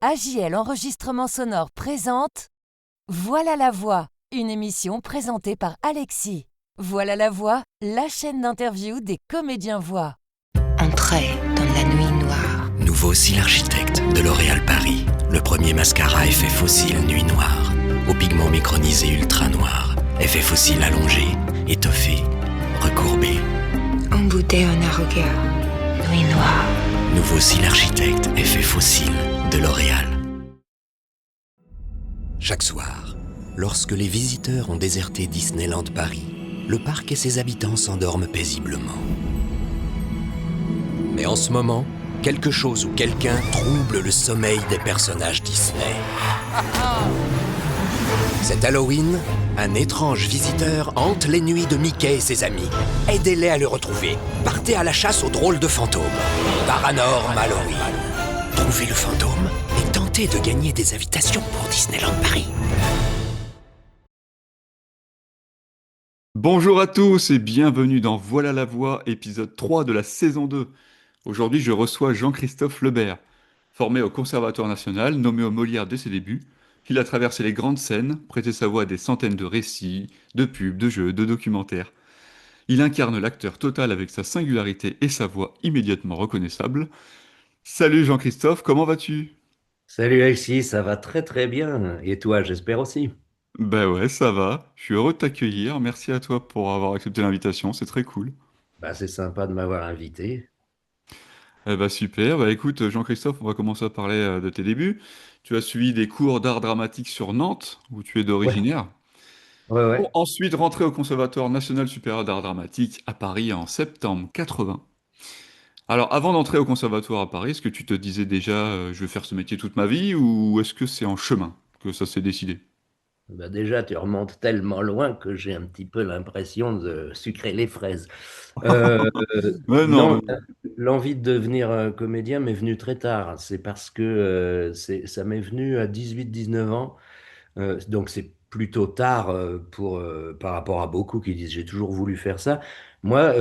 AJL Enregistrement Sonore présente Voilà la voix, une émission présentée par Alexis. Voilà la voix, la chaîne d'interview des comédiens voix. Entrez dans la nuit noire. Nouveau cils architecte de L'Oréal Paris. Le premier mascara effet fossile nuit noire. Aux pigments micronisés ultra noirs. Effet fossile allongé, étoffé, recourbé. Emboutez en un regard. Nuit noire. Nouveau cils architecte effet fossile de L'Oréal. Chaque soir, lorsque les visiteurs ont déserté Disneyland Paris, le parc et ses habitants s'endorment paisiblement. Mais en ce moment, quelque chose ou quelqu'un trouble le sommeil des personnages Disney. Cet Halloween, un étrange visiteur hante les nuits de Mickey et ses amis. Aidez-les à le retrouver. Partez à la chasse aux drôles de fantômes. Paranormal Halloween. Trouvez le fantôme et tentez de gagner des invitations pour Disneyland Paris. Bonjour à tous et bienvenue dans Voilà la voix, épisode 3 de la saison 2. Aujourd'hui, je reçois Jean-Christophe Lebert. Formé au Conservatoire national, nommé au Molière dès ses débuts, il a traversé les grandes scènes, prêté sa voix à des centaines de récits, de pubs, de jeux, de documentaires. Il incarne l'acteur total avec sa singularité et sa voix immédiatement reconnaissable. Salut Jean-Christophe, comment vas-tu? Salut Alexis, ça va très très bien. Et toi, j'espère aussi. Ben ouais, ça va. Je suis heureux de t'accueillir. Merci à toi pour avoir accepté l'invitation, c'est très cool. Bah, c'est sympa de m'avoir invité. Eh ben super, bah écoute Jean-Christophe, on va commencer à parler de tes débuts. Tu as suivi des cours d'art dramatique sur Nantes, où tu es Ouais, d'originaire, ouais, pour ouais. ensuite rentrer au Conservatoire national supérieur d'art dramatique à Paris en septembre 80. Alors avant d'entrer au Conservatoire à Paris, est-ce que tu te disais déjà je vais faire ce métier toute ma vie ou est-ce que c'est en chemin que ça s'est décidé? Bah, déjà, tu remontes tellement loin que j'ai un petit peu l'impression de sucrer les fraises. Euh, Mais non, non, l'envie de devenir comédien m'est venue très tard. C'est parce que ça m'est venu à 18-19 ans. Donc c'est plutôt tard par rapport à beaucoup qui disent j'ai toujours voulu faire ça. Moi,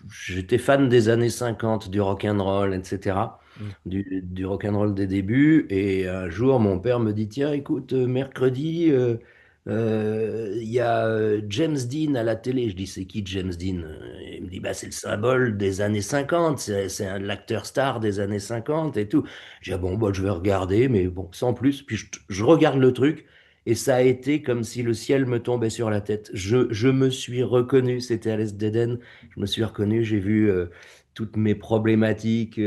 j'étais fan des années 50, du rock and roll, etc. Du rock and roll des débuts. Et un jour, mon père me dit, tiens, écoute, mercredi, il y a James Dean à la télé. Je dis, c'est qui James Dean? Il me dit, bah, c'est le symbole des années 50. C'est l'acteur star des années 50 et tout. J'ai dit, ah bon, bah, je vais regarder, mais bon, sans plus. Puis je regarde le truc et ça a été comme si le ciel me tombait sur la tête. Je me suis reconnu, c'était Alice d'Eden. Je me suis reconnu, j'ai vu toutes mes problématiques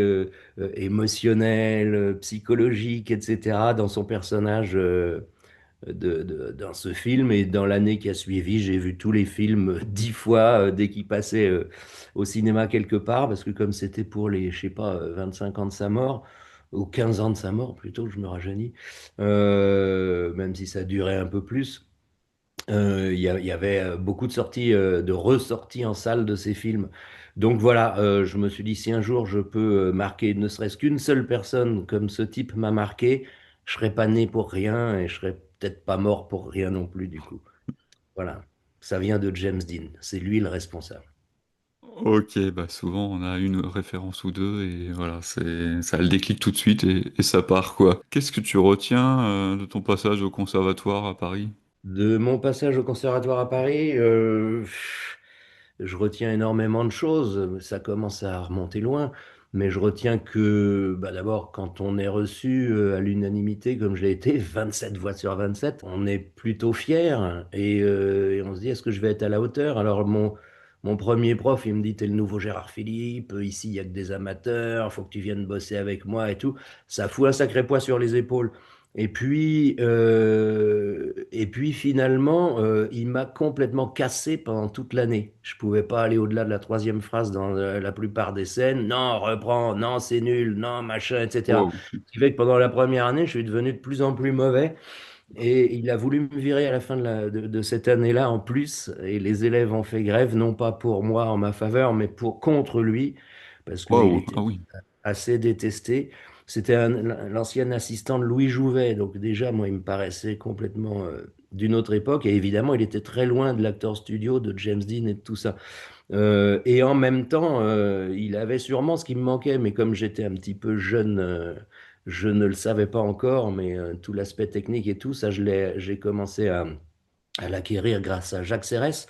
émotionnelles, psychologiques, etc. dans son personnage. Dans ce film et dans l'année qui a suivi, j'ai vu tous les films 10 fois dès qu'ils passaient au cinéma quelque part, parce que comme c'était pour les, je sais pas, 25 ans de sa mort, ou 15 ans de sa mort plutôt, je me rajeunis, même si ça durait un peu plus, il y avait beaucoup de sorties, de ressorties en salle de ces films. Donc voilà, je me suis dit, si un jour je peux marquer ne serait-ce qu'une seule personne comme ce type m'a marqué, je serais pas né pour rien et je serais peut-être pas mort pour rien non plus du coup. Voilà, ça vient de James Dean, c'est lui le responsable. ok, bah souvent on a une référence ou deux et voilà, ça le déclic tout de suite et ça part quoi. Qu'est-ce que tu retiens de ton passage au conservatoire à Paris? De mon passage au conservatoire à Paris, je retiens énormément de choses. Ça commence à remonter loin, mais je retiens que bah, d'abord, quand on est reçu à l'unanimité, comme je l'ai été, 27 voix sur 27, on est plutôt fier et on se dit, est-ce que je vais être à la hauteur? Alors mon premier prof, il me dit, t'es le nouveau Gérard Philippe, ici, il n'y a que des amateurs, faut que tu viennes bosser avec moi et tout. Ça fout un sacré poids sur les épaules. Et puis finalement, il m'a complètement cassé pendant toute l'année. Je pouvais pas aller au-delà de la troisième phrase dans la plupart des scènes. Non, reprends, non, c'est nul, non, machin, etc. Wow. Ce qui fait que pendant la première année, je suis devenu de plus en plus mauvais. Et il a voulu me virer à la fin de cette année-là en plus. Et les élèves ont fait grève, non pas pour moi en ma faveur, mais contre lui, parce qu'il Waouh, était ah oui. assez détesté. C'était l'ancien assistant de Louis Jouvet, donc déjà, moi, il me paraissait complètement d'une autre époque, et évidemment, il était très loin de l'acteur studio, de James Dean et de tout ça. Et en même temps, il avait sûrement ce qui me manquait, mais comme j'étais un petit peu jeune Je ne le savais pas encore, mais tout l'aspect technique et tout, ça, j'ai commencé à l'acquérir grâce à Jacques Serres,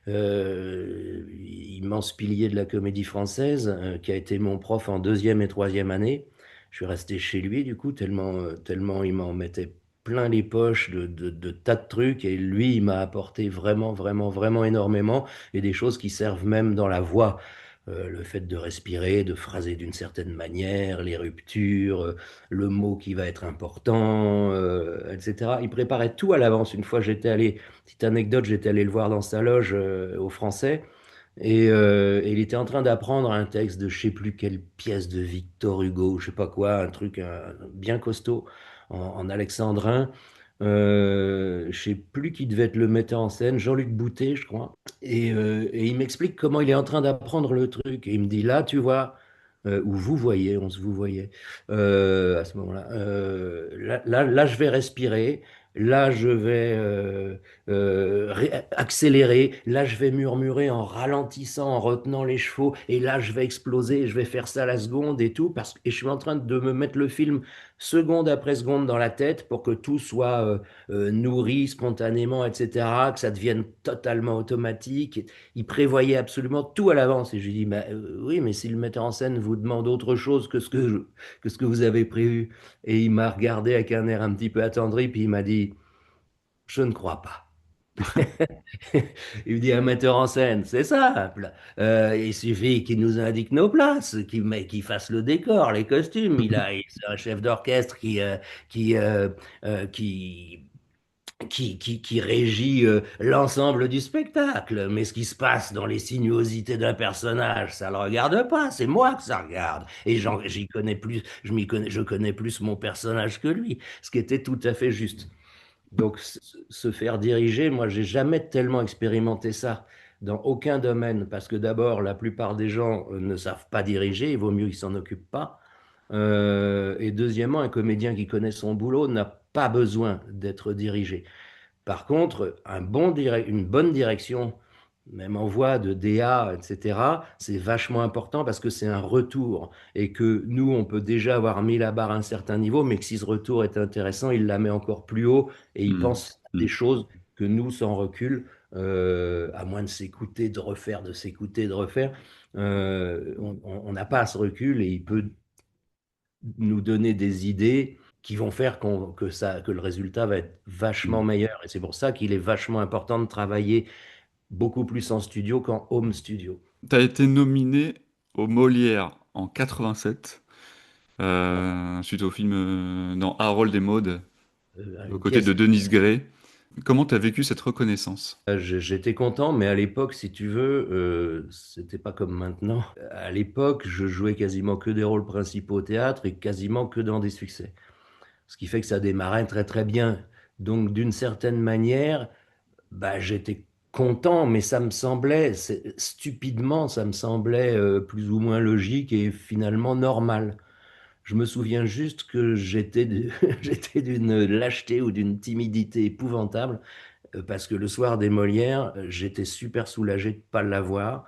immense pilier de la comédie française, qui a été mon prof en deuxième et troisième année. Je suis resté chez lui, du coup, tellement il m'en mettait plein les poches de tas de trucs. Et lui, il m'a apporté vraiment, vraiment, vraiment énormément. Et des choses qui servent même dans la voix. Le fait de respirer, de phraser d'une certaine manière, les ruptures, le mot qui va être important, etc. Il préparait tout à l'avance. Une fois, petite anecdote, j'étais allé le voir dans sa loge au Français. Et il était en train d'apprendre un texte de je sais plus quelle pièce de Victor Hugo, je sais pas quoi, un truc bien costaud en alexandrin. Je sais plus qui devait être le metteur en scène, Jean-Luc Boutet, je crois. Et il m'explique comment il est en train d'apprendre le truc. Et il me dit, là, tu vois, ou vous voyez, on se vous voyait à ce moment-là. Là, je vais respirer. Là, je vais accélérer. Là, je vais murmurer en ralentissant, en retenant les chevaux. Et là, je vais exploser. Et je vais faire ça à la seconde et tout. Et je suis en train de me mettre le film seconde après seconde dans la tête pour que tout soit nourri spontanément, etc. Que ça devienne totalement automatique. Il prévoyait absolument tout à l'avance. Et je lui dis, bah, oui, mais si le metteur en scène vous demande autre chose que ce que vous avez prévu. Et il m'a regardé avec un air un petit peu attendri, puis il m'a dit, je ne crois pas. Il me dit, un metteur en scène, c'est simple. Il suffit qu'il nous indique nos places, qu'il fasse le décor, les costumes. C'est un chef d'orchestre qui, euh, qui, qui régit l'ensemble du spectacle. Mais ce qui se passe dans les sinuosités d'un personnage, ça le regarde pas. C'est moi que ça regarde. Et j'y connais plus, je connais plus mon personnage que lui. Ce qui était tout à fait juste. Donc, se faire diriger, moi, j'ai jamais tellement expérimenté ça dans aucun domaine, parce que d'abord, la plupart des gens ne savent pas diriger, il vaut mieux qu'ils s'en occupent pas. Et deuxièmement, un comédien qui connaît son boulot n'a pas besoin d'être dirigé. Par contre, une bonne direction, même en voie de DA, etc., c'est vachement important parce que c'est un retour et que nous, on peut déjà avoir mis la barre à un certain niveau, mais que si ce retour est intéressant, il la met encore plus haut et il Hmm. pense à des Hmm. choses que nous, sans recul, à moins de s'écouter, de refaire, de s'écouter, de refaire, on n'a pas ce recul et il peut nous donner des idées qui vont faire que le résultat va être vachement Hmm. meilleur. Et c'est pour ça qu'il est vachement important de travailler beaucoup plus en studio qu'en home studio. T'as été nominé au Molière en 87, suite au film dans Harold et Maude, aux Une côtés pièce, de Denise Gray. Comment t'as vécu cette reconnaissance? j'étais content, mais à l'époque, si tu veux, c'était pas comme maintenant. À l'époque, je jouais quasiment que des rôles principaux au théâtre et quasiment que dans des succès. Ce qui fait que ça démarrait très très bien. Donc, d'une certaine manière, bah, j'étais content, mais stupidement, ça me semblait plus ou moins logique et finalement normal. Je me souviens juste que j'étais d'une lâcheté ou d'une timidité épouvantable, parce que le soir des Molières, j'étais super soulagé de ne pas l'avoir,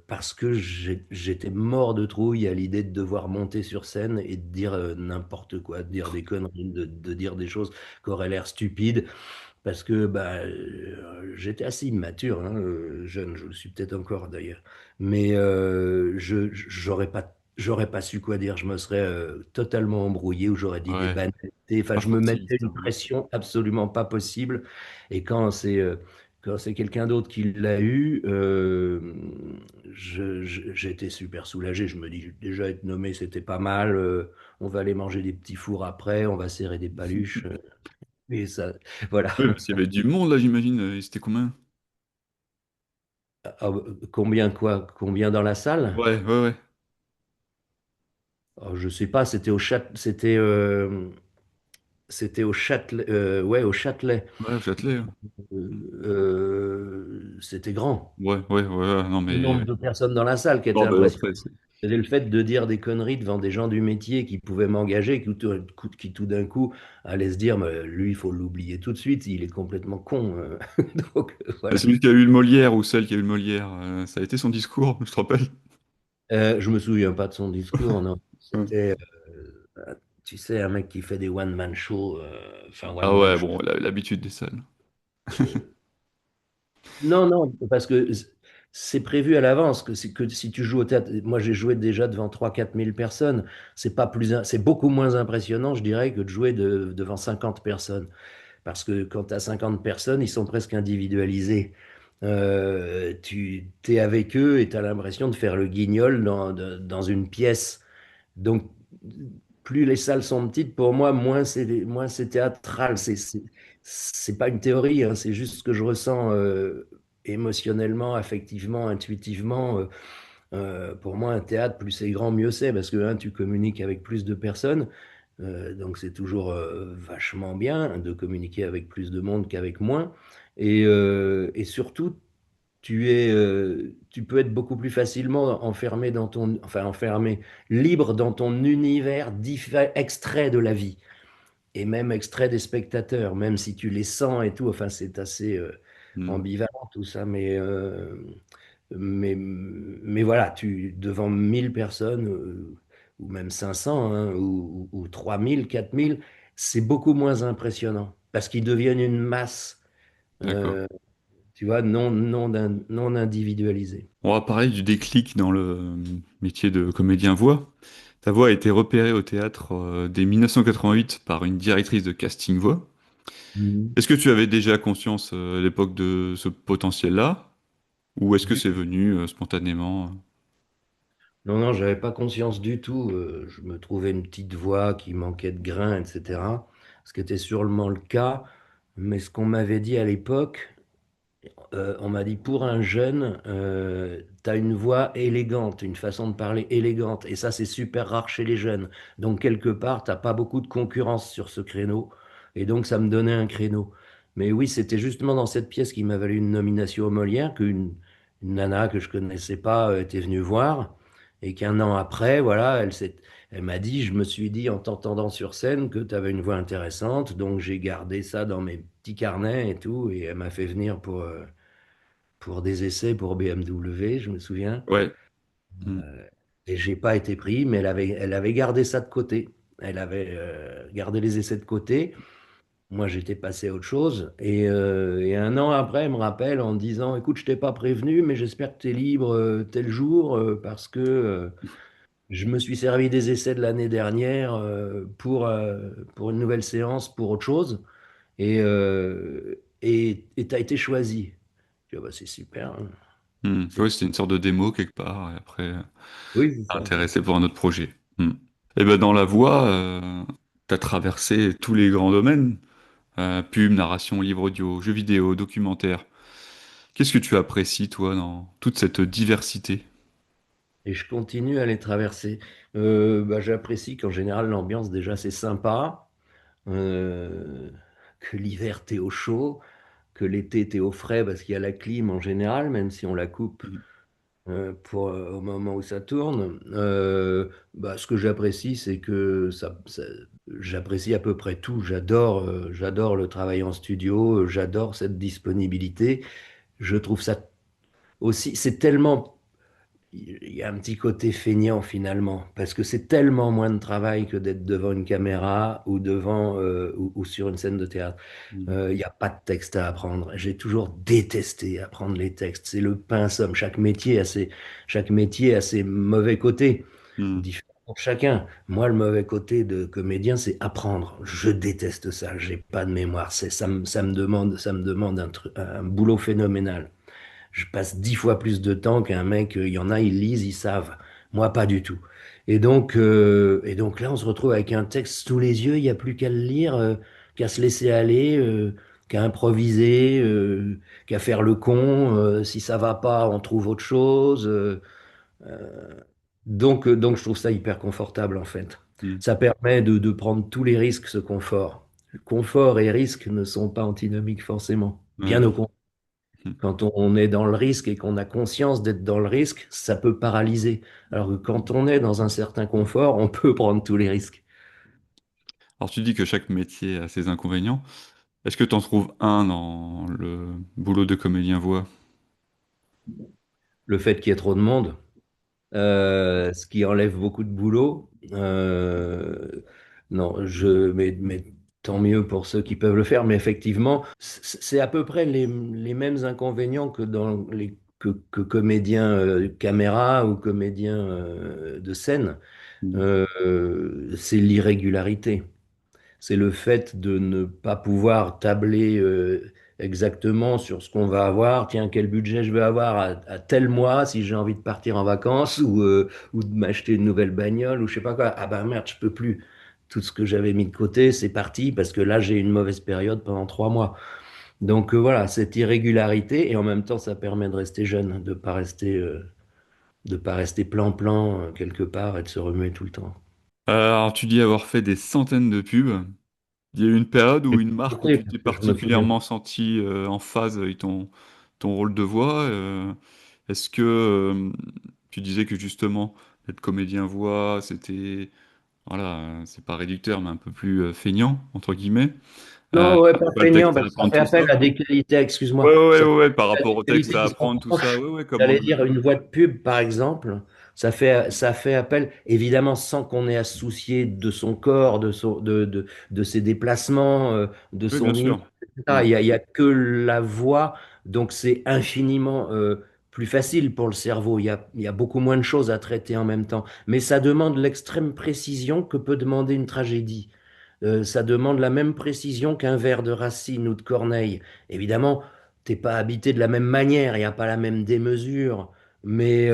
parce que j'étais mort de trouille à l'idée de devoir monter sur scène et de dire n'importe quoi, de dire des conneries, de dire des choses qui auraient l'air stupides. Parce que bah, j'étais assez immature, hein, jeune, je le suis peut-être encore d'ailleurs. Mais j'aurais pas su quoi dire. Je me serais totalement embrouillé ou j'aurais dit des Ouais, banalités. Enfin, pas je me mettais fantaisiste, une hein. pression absolument pas possible. Et quand c'est quelqu'un d'autre qui l'a eu, j'étais super soulagé. Je me dis, déjà être nommé, c'était pas mal. On va aller manger des petits fours après, on va serrer des paluches. Et ça, voilà. Oui, parce qu'il y avait du monde là, j'imagine. C'était combien? Ah, combien quoi? Combien dans la salle? Ouais, ouais, ouais. Oh, je sais pas, c'était au Châtelet, ouais, au Châtelet. Ouais, au Châtelet, hein. C'était grand. Ouais, ouais, ouais, ouais, non Le mais... nombre de personnes dans la salle qui était Non, bah, impressionnant. après, C'était le fait de dire des conneries devant des gens du métier qui pouvaient m'engager, qui tout d'un coup allaient se dire, mais lui, il faut l'oublier tout de suite, il est complètement con. Donc, voilà. celui qui a eu le Molière ou celle qui a eu le Molière, ça a été son discours, je te rappelle. Je me souviens pas de son discours, non. Ouais. Tu sais, un mec qui fait des one-man shows, enfin Ah one-man ouais, show. bon, l'habitude des salles. Non, non, parce que c'est prévu à l'avance que si tu joues au théâtre, moi j'ai joué déjà devant 3 000 à 4 000 personnes, c'est beaucoup moins impressionnant, je dirais, que de jouer devant 50 personnes. Parce que quand tu as 50 personnes, ils sont presque individualisés. Tu es avec eux et tu as l'impression de faire le guignol dans une pièce. Donc, plus les salles sont petites, pour moi, moins c'est théâtral. C'est pas une théorie, hein, c'est juste ce que je ressens émotionnellement, affectivement, intuitivement. Pour moi, un théâtre, plus c'est grand, mieux c'est, parce que hein, tu communiques avec plus de personnes. Donc, c'est toujours vachement bien de communiquer avec plus de monde qu'avec moins. Et surtout, tu peux être beaucoup plus facilement enfermé enfin enfermé, libre dans ton univers extrait de la vie et même extrait des spectateurs, même si tu les sens et tout. Enfin, c'est assez Hmm. ambivalent tout ça, mais voilà, devant 1000 personnes ou même 500 hein, ou 3000, 4000, c'est beaucoup moins impressionnant parce qu'ils deviennent une masse. D'accord. euh, Tu vois, non individualisé. On va parler du déclic dans le métier de comédien-voix. Ta voix a été repérée au théâtre dès 1988 par une directrice de casting voix. Mhm. Est-ce que tu avais déjà conscience à l'époque de ce potentiel-là, ou est-ce que c'est venu spontanément? Non, non, j'avais pas conscience du tout. Je me trouvais une petite voix qui manquait de grain, etc. Ce qui était sûrement le cas. Mais ce qu'on m'avait dit à l'époque, on m'a dit pour un jeune, tu as une voix élégante, une façon de parler élégante. Et ça, c'est super rare chez les jeunes. Donc, quelque part, t'as pas beaucoup de concurrence sur ce créneau. Et donc, ça me donnait un créneau. Mais oui, c'était justement dans cette pièce qui m'a valu une nomination au Molière une nana que je connaissais pas était venue voir. Et qu'un an après, voilà, elle m'a dit, je me suis dit en t'entendant sur scène que tu avais une voix intéressante. Donc, j'ai gardé ça dans mes petits carnets et tout. Et elle m'a fait venir pour des essais pour BMW, je me souviens. Ouais. Hmm. Et j'ai pas été pris, mais elle avait gardé ça de côté. Elle avait gardé les essais de côté. Moi, j'étais passé à autre chose. Et un an après, elle me rappelle en disant, écoute, je t'ai pas prévenu, mais j'espère que tu es libre tel jour parce que je me suis servi des essais de l'année dernière pour une nouvelle séance, pour autre chose. Et tu as été choisi. Je dis, ah bah, c'est super, hein. Hmm. C'est Ouais, c'était une sorte de démo quelque part, et après, Oui, c'est ça. intéressé pour un autre projet. Hmm. Et ben dans la voix, t'as traversé tous les grands domaines, pub, narration, livre audio, jeux vidéo, documentaire. Qu'est-ce que tu apprécies, toi, dans toute cette diversité? Et je continue à les traverser. Bah, j'apprécie qu'en général, l'ambiance, déjà, c'est sympa. Euh, que l'hiver, t'es au chaud. Que l'été, t'es au frais parce qu'il y a la clim en général, même si on la coupe Hmm. au moment où ça tourne. Bah, ce que j'apprécie, c'est que j'apprécie à peu près tout. J'adore le travail en studio. J'adore cette disponibilité. Je trouve ça aussi, c'est tellement il y a un petit côté feignant finalement, parce que c'est tellement moins de travail que d'être devant une caméra ou ou sur une scène de théâtre. Hmm. Il n'y a pas de texte à apprendre. J'ai toujours détesté apprendre les textes. C'est le pain somme. Chaque métier a ses mauvais côtés, Hmm. différents pour chacun. Moi, le mauvais côté de comédien, c'est apprendre. Je déteste ça. J'ai pas de mémoire. Ça me demande un boulot phénoménal. Je passe 10 fois plus de temps qu'un mec, il y en a, ils lisent, ils savent. Moi, pas du tout. Et donc là, on se retrouve avec un texte sous les yeux, il n'y a plus qu'à le lire, qu'à se laisser aller, qu'à improviser, qu'à faire le con. Si ça va pas, on trouve autre chose. Euh, donc, je trouve ça hyper confortable, en fait. Hmm. Ça permet de prendre tous les risques, ce confort. Confort et risque ne sont pas antinomiques forcément. Ouais. Bien au contraire. Hmm. Quand on est dans le risque et qu'on a conscience d'être dans le risque, ça peut paralyser. Alors que quand on est dans un certain confort, on peut prendre tous les risques. Alors tu dis que chaque métier a ses inconvénients. Est-ce que tu en trouves un dans le boulot de comédien voix? Le fait qu'il y ait trop de monde, ce qui enlève beaucoup de boulot. Non, mais tant mieux pour ceux qui peuvent le faire. Mais effectivement, c'est à peu près les mêmes inconvénients que dans que comédien caméra ou comédien de scène. Mm. C'est l'irrégularité. C'est le fait de ne pas pouvoir tabler exactement sur ce qu'on va avoir. Tiens, quel budget je vais avoir à tel mois si j'ai envie de partir en vacances ou de m'acheter une nouvelle bagnole ou je sais pas quoi. Ah ben merde, je peux plus. Tout ce que j'avais mis de côté, c'est parti parce que là, j'ai une mauvaise période pendant 3 mois. Donc voilà, cette irrégularité et en même temps, ça permet de rester jeune, de pas rester plan-plan quelque part et de se remuer tout le temps. Alors, tu dis avoir fait des centaines de pubs. Il y a eu une période ou une marque où Écoutez, tu parce t'es que je me souviens. particulièrement senti en phase avec ton rôle de voix. Est-ce que tu disais que justement, être comédien voix, c'était, voilà, c'est pas réducteur, mais un peu plus feignant, entre guillemets. Non, ouais, pas C'est pas le feignant, texte à parce que ça apprendre, fait tout appel ça. à des qualités, Ouais, excuse-moi, ouais, ouais, ça fait ouais, ouais, par appel à rapport des au texte qualités à qui sont apprendre, tout ça. proches. Ouais, ouais, comment J'allais dire une voix de pub, par exemple, ça fait appel, évidemment, sans qu'on ait à se soucier de son corps, de ses déplacements, de Oui, bien son image, sûr. etc. Mm. Il y a que la voix, donc c'est infiniment plus facile pour le cerveau. Il y a beaucoup moins de choses à traiter en même temps, mais ça demande l'extrême précision que peut demander une tragédie. Ça demande la même précision qu'un vers de Racine ou de Corneille. Évidemment, t'es pas habité de la même manière, il n'y a pas la même démesure, mais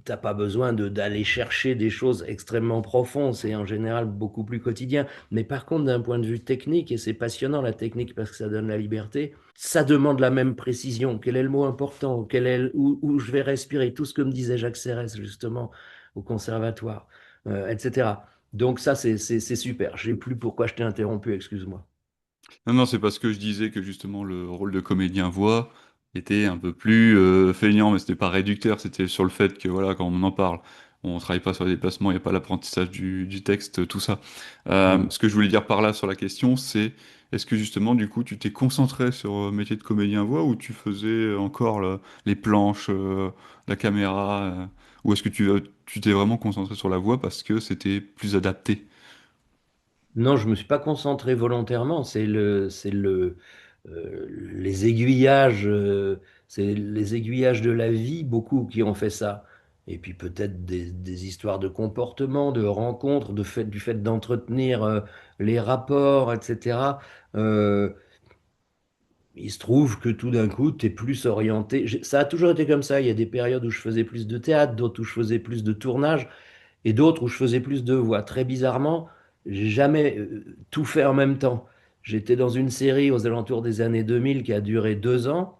t'as pas besoin d'aller chercher des choses extrêmement profondes. C'est en général beaucoup plus quotidien. Mais par contre, d'un point de vue technique, et c'est passionnant la technique parce que ça donne la liberté, ça demande la même précision. Quel est le mot important? Où je vais respirer? Tout ce que me disait Jacques Serres justement au conservatoire, etc. Donc ça, c'est super. Je sais plus pourquoi je t'ai interrompu, excuse-moi. Non, non, c'est parce que je disais que justement le rôle de comédien voix était un peu plus feignant, mais c'était pas réducteur, c'était sur le fait que voilà, quand on en parle, on travaille pas sur les déplacements, il n'y a pas l'apprentissage du texte, tout ça. Mm. Ce que je voulais dire par là sur la question, c'est est-ce que justement du coup tu t'es concentré sur le métier de comédien voix ou tu faisais encore les planches, la caméra, ou est-ce que tu t'es vraiment concentré sur la voix parce que c'était plus adapté? Non, je me suis pas concentré volontairement. Les aiguillages, c'est les aiguillages de la vie, beaucoup qui ont fait ça. Et puis peut-être des histoires de comportement, de rencontres, du fait d'entretenir les rapports, etc. Euh, il se trouve que tout d'un coup, tu es plus orienté. Ça a toujours été comme ça. Il y a des périodes où je faisais plus de théâtre, d'autres où je faisais plus de tournage et d'autres où je faisais plus de voix. Très bizarrement, j'ai jamais tout fait en même temps. J'étais dans une série aux alentours des années 2000 qui a duré 2 ans,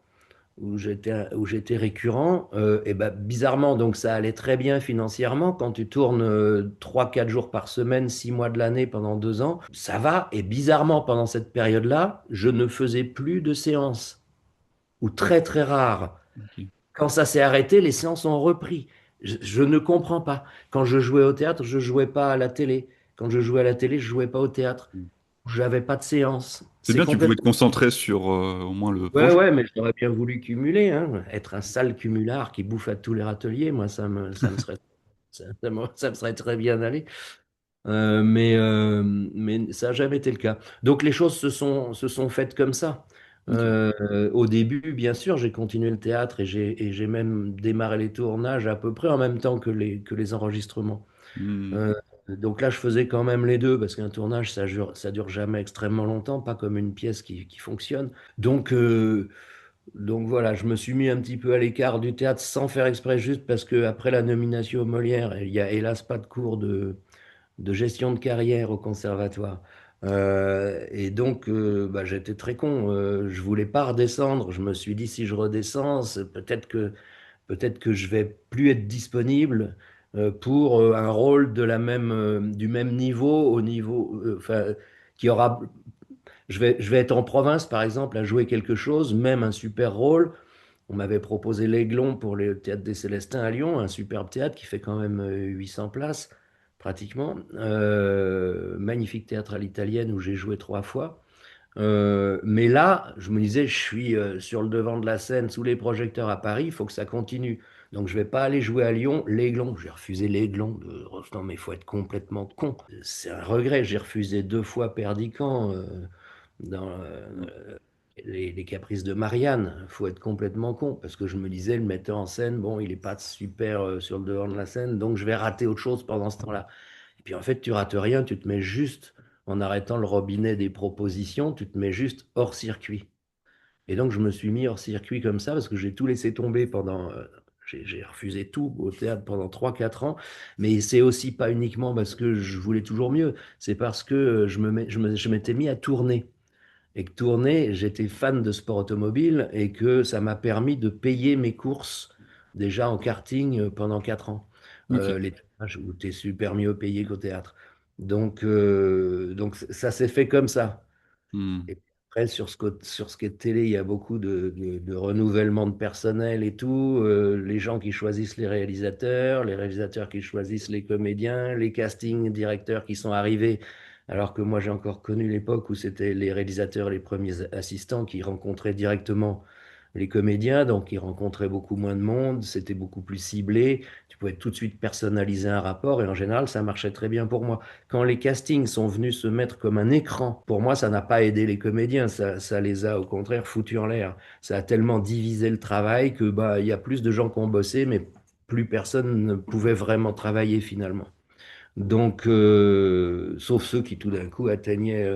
où j'étais récurrent. Et ben, bizarrement, donc ça allait très bien financièrement. Quand tu tournes 3-4 jours par semaine, 6 mois de l'année pendant 2 ans, ça va. Et bizarrement, pendant cette période-là, je ne faisais plus de séances, ou très très rares. Ok. Quand ça s'est arrêté, les séances ont repris. Je ne comprends pas. Quand je jouais au théâtre, je jouais pas à la télé. Quand je jouais à la télé, je jouais pas au théâtre. J'avais pas de séance. C'est C'est bien, tu pouvais te complètement. concentrer sur au moins le Ouais, projet. ouais, mais j'aurais bien voulu cumuler, hein. Être un sale cumulard qui bouffe à tous les râteliers, moi, ça me serait très bien allé. Mais ça n'a jamais été le cas. Donc les choses se sont faites comme ça. Ok. Au début, bien sûr, j'ai continué le théâtre et j'ai même démarré les tournages à peu près en même temps que les enregistrements. Hmm. Euh, donc là, je faisais quand même les deux parce qu'un tournage, ça dure jamais extrêmement longtemps, pas comme une pièce qui fonctionne. Donc voilà, je me suis mis un petit peu à l'écart du théâtre sans faire exprès, juste parce que après la nomination au Molière, il y a hélas pas de cours de gestion de carrière au conservatoire. Et donc, bah, j'étais très con. Je voulais pas redescendre. Je me suis dit, si je redescends, peut-être que je vais plus être disponible pour un rôle du même niveau, enfin, qui aura. Je vais être en province, par exemple, à jouer quelque chose, même un super rôle. On m'avait proposé l'Aiglon pour le théâtre des Célestins à Lyon, un superbe théâtre qui fait quand même 800 places, pratiquement. Magnifique théâtre à l'italienne où j'ai joué 3 fois. Mais là, je me disais, je suis sur le devant de la scène, sous les projecteurs à Paris, il faut que ça continue. Donc je vais pas aller jouer à Lyon, l'Aiglon. J'ai refusé l'Aiglon de Rostand, mais il faut être complètement con. C'est un regret. J'ai refusé 2 fois Perdican dans les Caprices de Marianne. Il faut être complètement con parce que je me disais, le metteur en scène, bon, il est pas super sur le devant de la scène, donc je vais rater autre chose pendant ce temps-là. Et puis en fait, tu rates rien, tu te mets juste, en arrêtant le robinet des propositions, tu te mets juste hors circuit. Et donc, je me suis mis hors circuit comme ça parce que j'ai tout laissé tomber pendant. J'ai refusé tout au théâtre pendant 3 4 ans. Mais c'est aussi pas uniquement parce que je voulais toujours mieux. C'est parce que je m'étais mis à tourner. Et que tourner, j'étais fan de sport automobile et que ça m'a permis de payer mes courses déjà en karting pendant 4 ans. Ok. Les tournages où tu es super mieux payé qu'au théâtre. Donc ça s'est fait comme ça. Hmm. Et puis après, sur ce qui est télé, il y a beaucoup de renouvellement de personnel et tout. Les gens qui choisissent les réalisateurs qui choisissent les comédiens, les casting directeurs qui sont arrivés. Alors que moi, j'ai encore connu l'époque où c'était les réalisateurs, les premiers assistants qui rencontraient directement les comédiens, donc ils rencontraient beaucoup moins de monde, c'était beaucoup plus ciblé, tu pouvais tout de suite personnaliser un rapport et en général ça marchait très bien pour moi. Quand les castings sont venus se mettre comme un écran, pour moi ça n'a pas aidé les comédiens, ça les a au contraire foutus en l'air. Ça a tellement divisé le travail que bah il y a plus de gens qui ont bossé, mais plus personne ne pouvait vraiment travailler finalement. Donc, sauf ceux qui tout d'un coup atteignaient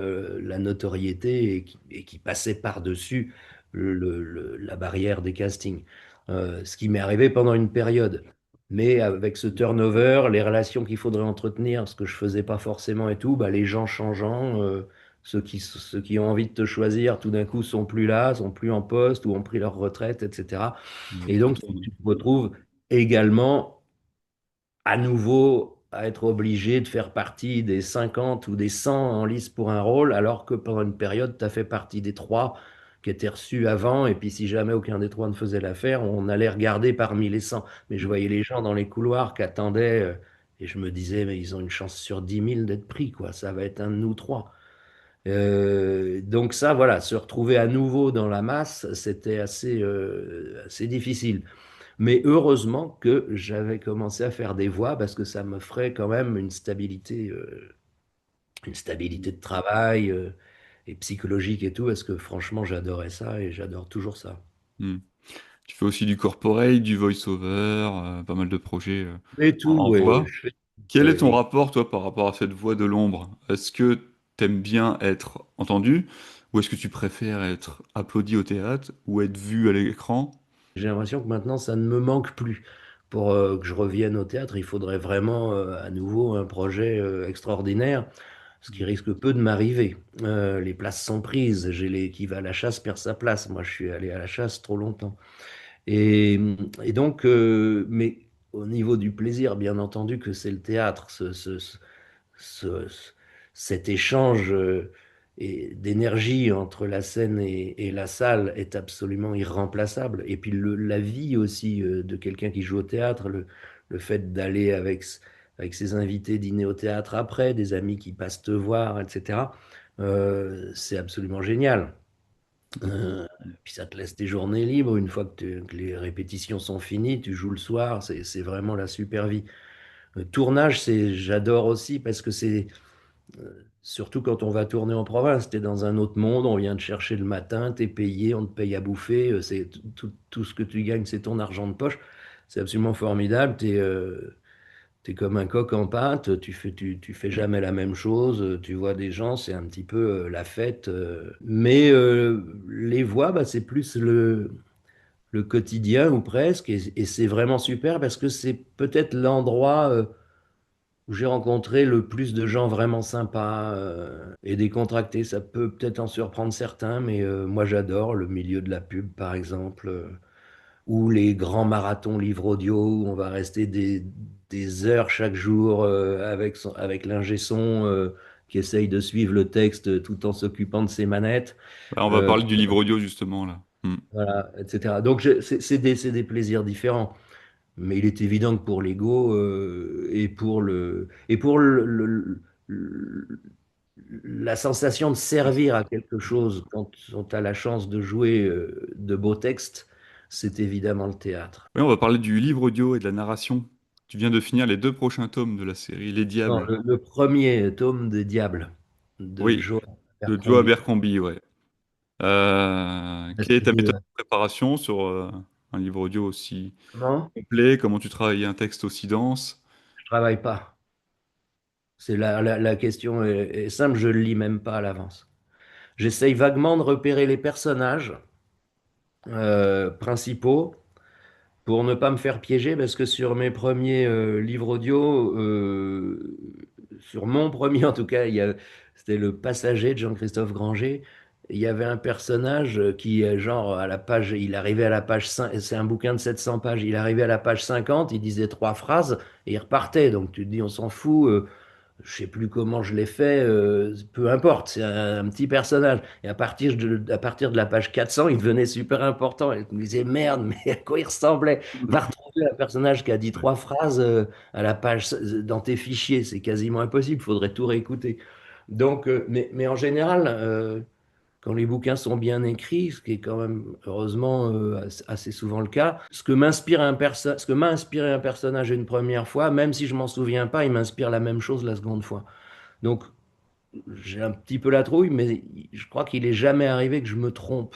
la notoriété et qui passaient par-dessus la barrière des castings. Ce qui m'est arrivé pendant une période. Mais avec ce turnover, les relations qu'il faudrait entretenir, ce que je faisais pas forcément et tout, bah, les gens changeant, ceux qui ont envie de te choisir, tout d'un coup, sont plus là, sont plus en poste ou ont pris leur retraite, etc. Ouais, Et pas donc, trop, non. tu te retrouves également à nouveau à être obligé de faire partie des 50 ou des 100 en lice pour un rôle, alors que pendant une période, tu as fait partie des 3 qui étaient reçus avant, et puis si jamais aucun des 3 ne faisait l'affaire, on allait regarder parmi les 100. Mais je voyais les gens dans les couloirs qui attendaient, et je me disais, mais ils ont une chance sur 10 000 d'être pris, quoi. Ça va être un de nous 3. Donc ça, voilà, se retrouver à nouveau dans la masse, c'était assez difficile. Mais heureusement que j'avais commencé à faire des voix parce que ça me ferait quand même une stabilité de travail et psychologique et tout, parce que franchement, j'adorais ça et j'adore toujours ça. Hmm. Tu fais aussi du corporate, du voice-over, pas mal de projets Et tout, en ouais, voix. Quel est ton et rapport, toi, par rapport à cette voix de l'ombre? Est-ce que t'aimes bien être entendu, ou est-ce que tu préfères être applaudi au théâtre, ou être vu à l'écran? j'ai l'impression que maintenant, ça ne me manque plus. Pour que je revienne au théâtre, il faudrait vraiment à nouveau un projet extraordinaire, ce qui risque peu de m'arriver. Les places sont prises. J'ai les qui va à la chasse perd sa place. Moi, je suis allé à la chasse trop longtemps. Et, et donc, mais au niveau du plaisir, bien entendu que c'est le théâtre, ce- cet échange d'énergie entre la scène et la salle est absolument irremplaçable. Et puis la vie aussi de quelqu'un qui joue au théâtre, le fait d'aller avec ses invités dîner au théâtre après, des amis qui passent te voir, etc., c'est absolument génial. Euh, Puis ça te laisse tes journées libres. Une fois que les répétitions sont finies, tu joues le soir. C'est vraiment la super vie. Tournage, j'adore aussi parce que c'est surtout quand on va tourner en province. T'es dans un autre monde. On vient te chercher le matin. T'es payé. On te paye à bouffer. C'est tout ce que tu gagnes, c'est ton argent de poche. C'est absolument formidable. T'es comme un coq en pâte, tu fais jamais la même chose, tu vois des gens, c'est un petit peu la fête. Mais les voix, bah, c'est plus le quotidien ou presque, et c'est vraiment super parce que c'est peut-être l'endroit où j'ai rencontré le plus de gens vraiment sympas et décontractés. Ça peut peut-être en surprendre certains, mais moi j'adore le milieu de la pub, par exemple. Ou les grands marathons livres audio où on va rester des heures chaque jour avec l'ingé son qui essaye de suivre le texte tout en s'occupant de ses manettes, Bah, on va euh, parler du livre audio, justement, là. Hmm. voilà, etc. Donc c'est des plaisirs différents. Mais il est évident que pour l'ego et pour la sensation de servir à quelque chose quand on a la chance de jouer de beaux textes, c'est évidemment le théâtre. Oui, on va parler du livre audio et de la narration. Tu viens de finir les 2 prochains tomes de la série Les Non, Diables. le premier tome des Diables de Oui, Joe de Joe Abercrombie. Abercrombie, ouais. Quelle est ta méthode de préparation sur un livre audio aussi Comment? complet? Comment tu travailles un texte aussi dense? Je travaille pas. C'est la question est simple, je le lis même pas à l'avance. J'essaye vaguement de repérer les personnages principaux pour ne pas me faire piéger, parce que sur mes premiers livres audio, sur mon premier en tout cas, c'était Le Passager de Jean-Christophe Granger. Il y avait un personnage qui, genre, à la page, il arrivait à la page 5, c'est un bouquin de 700 pages, il arrivait à la page 50, il disait 3 phrases et il repartait. Donc tu te dis, on s'en fout. Je sais plus comment je l'ai fait, peu importe, c'est un petit personnage. Et à partir de la page 400, il devenait super important. Et je me disais, merde, mais à quoi il ressemblait? Va retrouver un personnage qui a dit 3 phrases à la page dans tes fichiers. C'est quasiment impossible, il faudrait tout réécouter. Donc, mais en général, quand les bouquins sont bien écrits, ce qui est quand même heureusement assez souvent le cas, ce que m'a inspiré un personnage une première fois, même si je m'en souviens pas, il m'inspire la même chose la seconde fois. Donc j'ai un petit peu la trouille, mais je crois qu'il est jamais arrivé que je me trompe,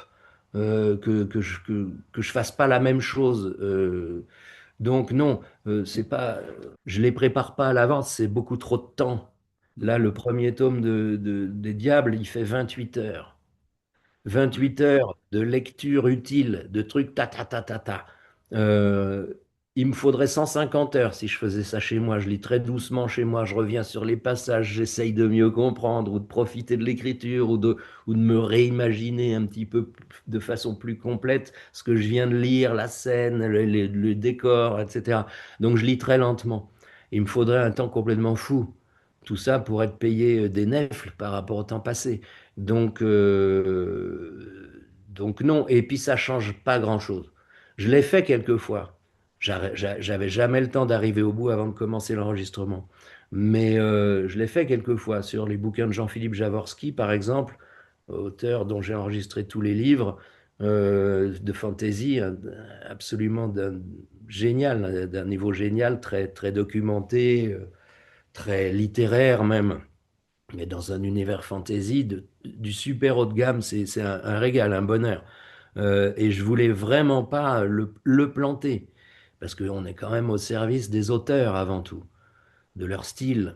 que je fasse pas la même chose. Donc non, c'est pas, je les prépare pas à l'avance, c'est beaucoup trop de temps. Là, le premier tome des Diables, il fait 28 heures. 28 heures de lecture utile, de trucs ta ta ta ta ta. Euh, il me faudrait 150 heures si je faisais ça chez moi. Je lis très doucement chez moi, je reviens sur les passages, j'essaye de mieux comprendre ou de profiter de l'écriture ou de me réimaginer un petit peu de façon plus complète ce que je viens de lire, la scène, le décor, etc. Donc je lis très lentement. Il me faudrait un temps complètement fou. Tout ça pour être payé des nèfles par rapport au temps passé. Donc non, et puis ça change pas grand-chose. Je l'ai fait quelques fois. J'avais jamais le temps d'arriver au bout avant de commencer l'enregistrement. Mais je l'ai fait quelques fois sur les bouquins de Jean-Philippe Javorski, par exemple, auteur dont j'ai enregistré tous les livres de fantasy, absolument génial, d'un niveau génial, très, très documenté, très littéraire même, mais dans un univers fantasy du super haut de gamme, c'est un régal, un bonheur. Et je voulais vraiment pas le planter, parce qu'on est quand même au service des auteurs avant tout, de leur style,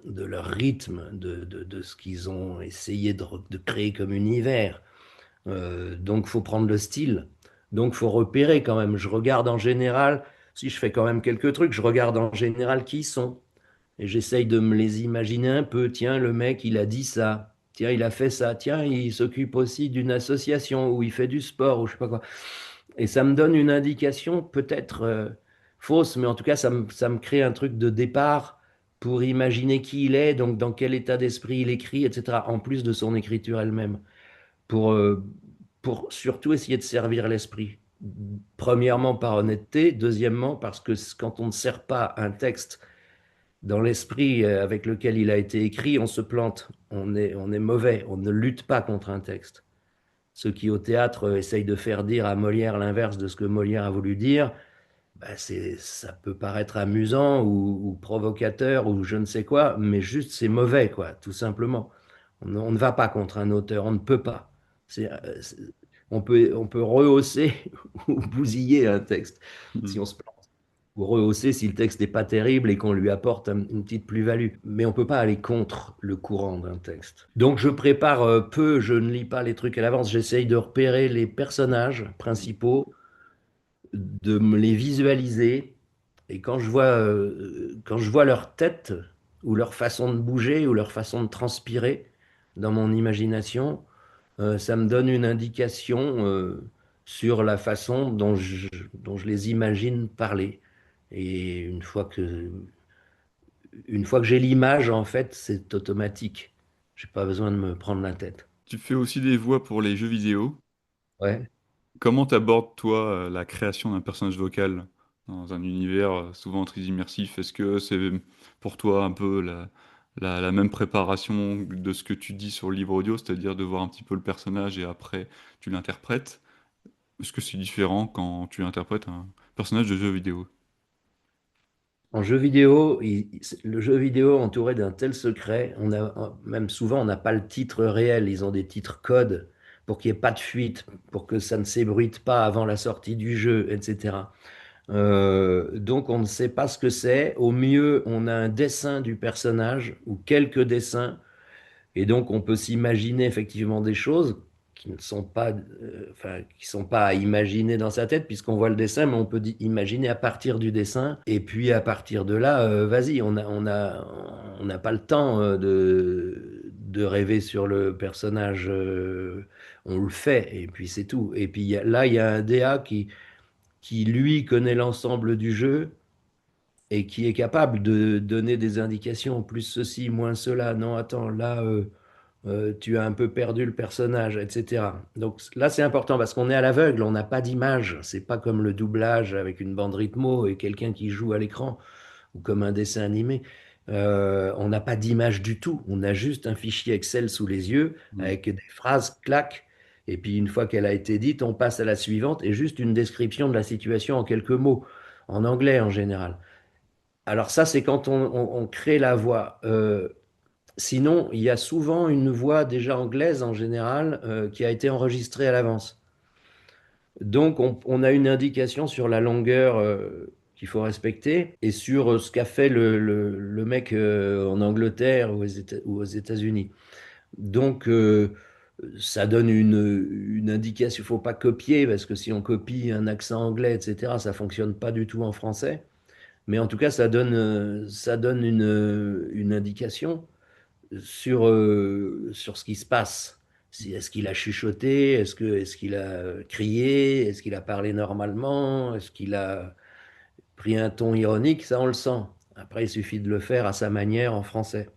de leur rythme, de ce qu'ils ont essayé de créer comme univers. Donc, faut prendre le style. Donc, faut repérer quand même. Je regarde en général, si je fais quand même quelques trucs, je regarde en général qui ils sont. Et j'essaye de me les imaginer un peu. Tiens, le mec, il a dit ça. Tiens, il a fait ça. Tiens, il s'occupe aussi d'une association où il fait du sport ou je sais pas quoi. Et ça me donne une indication peut-être fausse, mais en tout cas, ça me crée un truc de départ pour imaginer qui il est, donc dans quel état d'esprit il écrit, etc., en plus de son écriture elle-même, pour, euh, pour surtout essayer de servir l'esprit. Premièrement, par honnêteté. Deuxièmement, parce que quand on ne sert pas un texte dans l'esprit avec lequel il a été écrit, on se plante, on est mauvais, on ne lutte pas contre un texte. Ceux qui au théâtre essayent de faire dire à Molière l'inverse de ce que Molière a voulu dire, bah ça peut paraître amusant ou provocateur ou je ne sais quoi, mais juste c'est mauvais, quoi, tout simplement. On ne va pas contre un auteur, on ne peut pas. C'est, on peut rehausser ou bousiller un texte si on se plante, ou rehausser si le texte n'est pas terrible et qu'on lui apporte une petite plus-value. Mais on ne peut pas aller contre le courant d'un texte. Donc je prépare peu, je ne lis pas les trucs à l'avance, j'essaye de repérer les personnages principaux, de me les visualiser, et quand je vois leur tête, ou leur façon de bouger, ou leur façon de transpirer dans mon imagination, ça me donne une indication sur la façon dont je les imagine parler. Et une fois que j'ai l'image, en fait, c'est automatique. J'ai pas besoin de me prendre la tête. Tu fais aussi des voix pour les jeux vidéo. Ouais. Comment t'abordes, toi, la création d'un personnage vocal dans un univers souvent très immersif? Est-ce que c'est pour toi un peu la même préparation de ce que tu dis sur le livre audio, c'est-à-dire de voir un petit peu le personnage et après tu l'interprètes? Est-ce que c'est différent quand tu interprètes un personnage de jeu vidéo? En jeu vidéo, le jeu vidéo entouré d'un tel secret, même souvent on n'a pas le titre réel, ils ont des titres codes pour qu'il n'y ait pas de fuite, pour que ça ne s'ébruite pas avant la sortie du jeu, etc. Donc on ne sait pas ce que c'est. Au mieux, on a un dessin du personnage ou quelques dessins. Et donc, on peut s'imaginer effectivement des choses qui ne sont pas, enfin, qui sont pas à imaginer dans sa tête, puisqu'on voit le dessin, mais on peut imaginer à partir du dessin. Et puis, à partir de là, vas-y, on n'a pas le temps de rêver sur le personnage. On le fait, et puis c'est tout. Et puis là, il y a un DA qui, lui, connaît l'ensemble du jeu et qui est capable de donner des indications, plus ceci, moins cela. Non, attends, là, tu as un peu perdu le personnage, etc. Donc là, c'est important parce qu'on est à l'aveugle, on n'a pas d'image. C'est pas comme le doublage avec une bande rythmo et quelqu'un qui joue à l'écran ou comme un dessin animé. On n'a pas d'image du tout. On a juste un fichier Excel sous les yeux Mm. avec des phrases, clac. Et puis une fois qu'elle a été dite, on passe à la suivante et juste une description de la situation en quelques mots, en anglais en général. Alors ça, c'est quand on crée la voix. Sinon, il y a souvent une voix déjà anglaise en général qui a été enregistrée à l'avance. Donc, on a une indication sur la longueur qu'il faut respecter et sur ce qu'a fait le mec en Angleterre ou aux États-Unis. Donc, ça donne une indication. Il ne faut pas copier parce que si on copie un accent anglais, etc., ça ne fonctionne pas du tout en français. Mais en tout cas, ça donne une indication sur ce qui se passe. Est-ce qu'il a chuchoté? Est-ce qu'il a crié? Est-ce qu'il a parlé normalement? Est-ce qu'il a pris un ton ironique? Ça, on le sent. Après, il suffit de le faire à sa manière en français.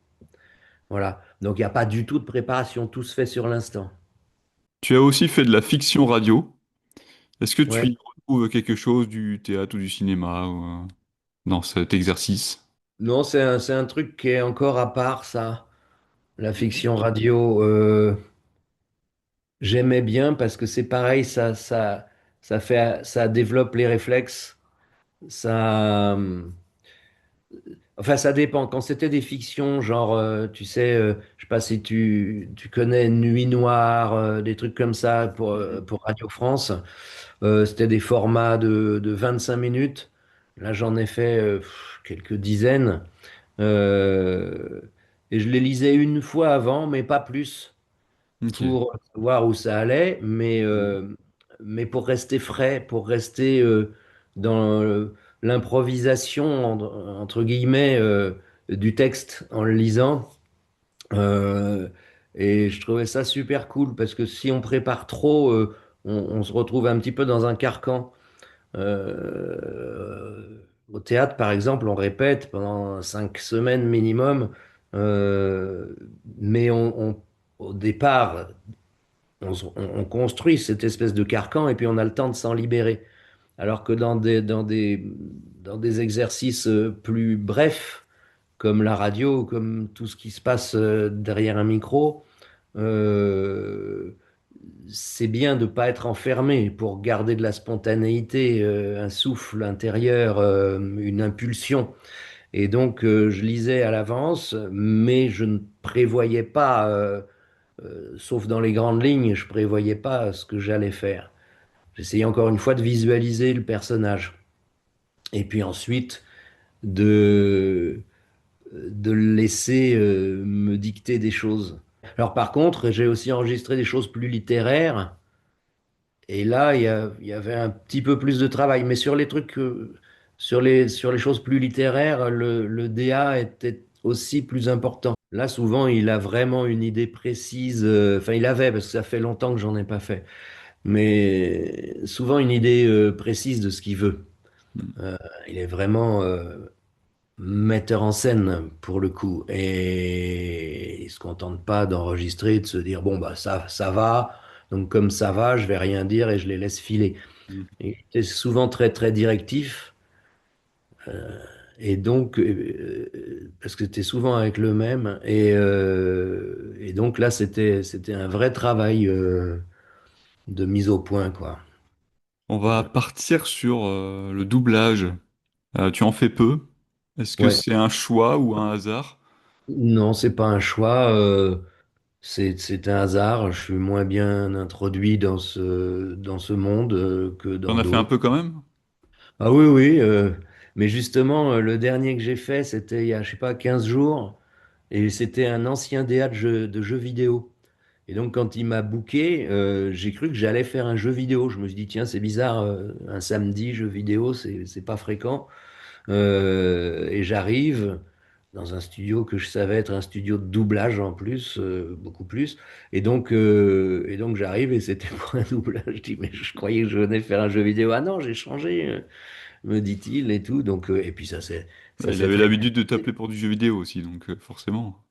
Voilà. Donc, il n'y a pas du tout de préparation. Tout se fait sur l'instant. Tu as aussi fait de la fiction radio. Est-ce que tu Ouais. y retrouves quelque chose du théâtre ou du cinéma dans cet exercice? Non, c'est un truc qui est encore à part, ça. La fiction radio, j'aimais bien parce que c'est pareil, ça développe les réflexes. Ça, enfin, ça dépend. Quand c'était des fictions, genre, tu sais, je sais pas si tu connais Nuit Noire, des trucs comme ça pour Radio France. C'était des formats de 25 minutes. Là, j'en ai fait quelques dizaines. Euh, et je les lisais une fois avant, mais pas plus Ok. pour voir où ça allait, mais pour rester frais, pour rester dans l'improvisation, entre guillemets, du texte en le lisant. Euh, et je trouvais ça super cool parce que si on prépare trop, on se retrouve un petit peu dans un carcan. Au théâtre, par exemple, on répète pendant 5 semaines minimum, euh, mais au départ, on construit cette espèce de carcan et puis on a le temps de s'en libérer. Alors que dans des exercices plus brefs, comme la radio, comme tout ce qui se passe derrière un micro, euh, c'est bien de ne pas être enfermé pour garder de la spontanéité, un souffle intérieur, une impulsion. Et donc, je lisais à l'avance, mais je ne prévoyais pas, sauf dans les grandes lignes, je prévoyais pas ce que j'allais faire. J'essayais encore une fois de visualiser le personnage. Et puis ensuite, de, de le laisser me dicter des choses. Alors par contre, j'ai aussi enregistré des choses plus littéraires. Et là, il y avait un petit peu plus de travail. Mais sur les trucs, sur les choses plus littéraires, le DA était aussi plus important. Là, souvent, il a vraiment une idée précise. Enfin, il avait, parce que ça fait longtemps que j'en ai pas fait. Mais souvent une idée précise de ce qu'il veut. Mm. Euh, il est vraiment metteur en scène pour le coup. Et il se contente pas d'enregistrer, de se dire, bon, bah ça va. Donc comme ça va, je vais rien dire et je les laisse filer. Mm. Et c'est souvent très très directif. Et donc, parce que c'était souvent avec le même. Et donc là, c'était un vrai travail de mise au point, quoi. On va partir sur le doublage. Tu en fais peu. Est-ce que Ouais. c'est un choix ou un hasard? Non, c'est pas un choix. C'est un hasard. Je suis moins bien introduit dans ce monde que T'en dans as fait un d'autres. peu quand même? Ah oui, oui. Mais justement, le dernier que j'ai fait, c'était il y a, je sais pas, 15 jours. Et c'était un ancien DA de jeux vidéo. Et donc, quand il m'a booké, j'ai cru que j'allais faire un jeu vidéo. Je me suis dit, tiens, c'est bizarre, un samedi, jeu vidéo, c'est pas fréquent. Et j'arrive dans un studio que je savais être un studio de doublage en plus, beaucoup plus. Et donc j'arrive et c'était pour un doublage. Je dis, mais je croyais que je venais faire un jeu vidéo. Ah non, j'ai changé, me dit-il et tout. Donc, et puis Bah, ça il s'est avait très l'habitude de bien. t'appeler pour du jeu vidéo aussi, donc forcément.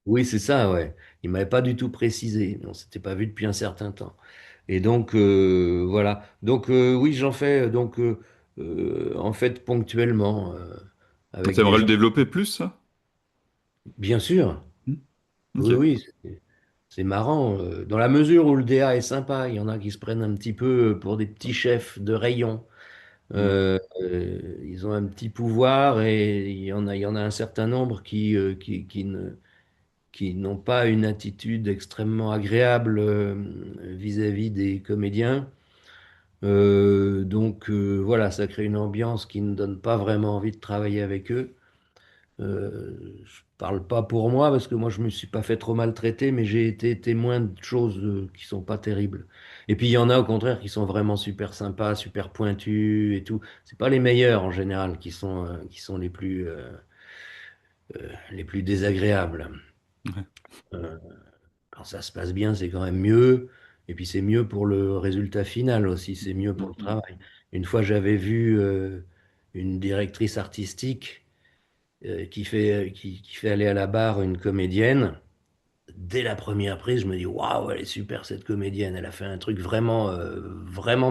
Oui, c'est ça, ouais. Il m'avait pas du tout précisé. On s'était pas vu depuis un certain temps. Et donc, voilà. Donc, oui, j'en fais en fait ponctuellement avec des T'aimerais le gens. développer plus, ça? Bien sûr. Hmm. Ok. Oui, oui, c'est marrant. Dans la mesure où le DA est sympa, il y en a qui se prennent un petit peu pour des petits chefs de rayon. Hmm. Ils ont un petit pouvoir et il y en a un certain nombre qui n'ont pas une attitude extrêmement agréable vis-à-vis des comédiens. Voilà, ça crée une ambiance qui ne donne pas vraiment envie de travailler avec eux. Je parle pas pour moi parce que moi je me suis pas fait trop maltraiter, mais j'ai été témoin de choses qui sont pas terribles. Et puis il y en a au contraire qui sont vraiment super sympas, super pointus et tout. C'est pas les meilleurs en général qui sont les plus désagréables. Ouais. Euh, Quand ça se passe bien, c'est quand même mieux. Et puis c'est mieux pour le résultat final aussi, c'est mieux pour le Hmm. travail. Une fois, j'avais vu une directrice artistique qui fait aller à la barre une comédienne. Dès la première prise, je me dis, waouh, elle est super cette comédienne. Elle a fait un truc vraiment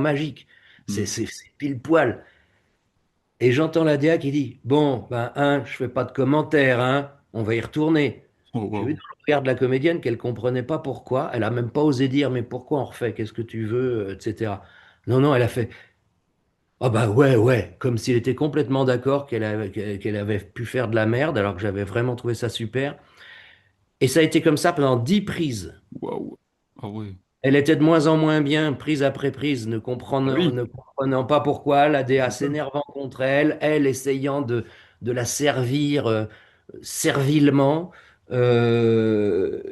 magique. Hmm. C'est pile poil. Et j'entends la DA qui dit, bon, ben, je fais pas de commentaires, hein, on va y retourner. Oh, J'ai vu dans waouh. le regard de la comédienne qu'elle comprenait pas pourquoi. Elle a même pas osé dire, mais pourquoi on refait, qu'est-ce que tu veux, etc. Non, non, elle a fait, ah bah ouais, ouais, comme s'il était complètement d'accord qu'elle avait pu faire de la merde, alors que j'avais vraiment trouvé ça super. Et ça a été comme ça pendant 10 prises. Waouh. Ah ouais. Elle était de moins en moins bien, prise après prise, Ah oui, ne comprenant pas pourquoi, la tu DA m'étonnes. s'énervant contre elle, elle essayant de la servir servilement. Euh,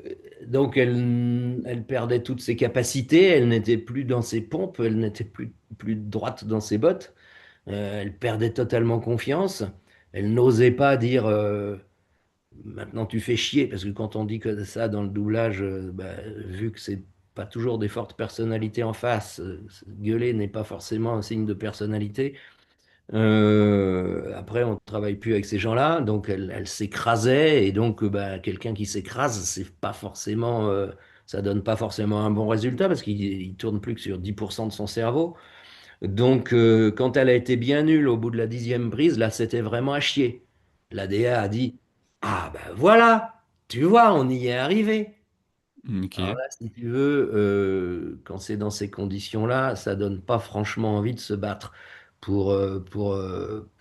elle perdait toutes ses capacités, elle n'était plus dans ses pompes, elle n'était plus droite dans ses bottes. Elle perdait totalement confiance. Elle n'osait pas dire maintenant tu fais chier, parce que quand on dit que ça dans le doublage, vu que c'est pas toujours des fortes personnalités en face, gueuler n'est pas forcément un signe de personnalité. Après, on ne travaille plus avec ces gens-là, donc elle s'écrasait, et donc quelqu'un qui s'écrase, c'est pas forcément, ça donne pas forcément un bon résultat, parce qu'il tourne plus que sur 10% de son cerveau. Donc, quand elle a été bien nulle au bout de la 10e prise, là, c'était vraiment à chier. La DA a dit, ah ben voilà, tu vois, on y est arrivé. Ok. Alors là, si tu veux, quand c'est dans ces conditions-là, ça donne pas franchement envie de se battre pour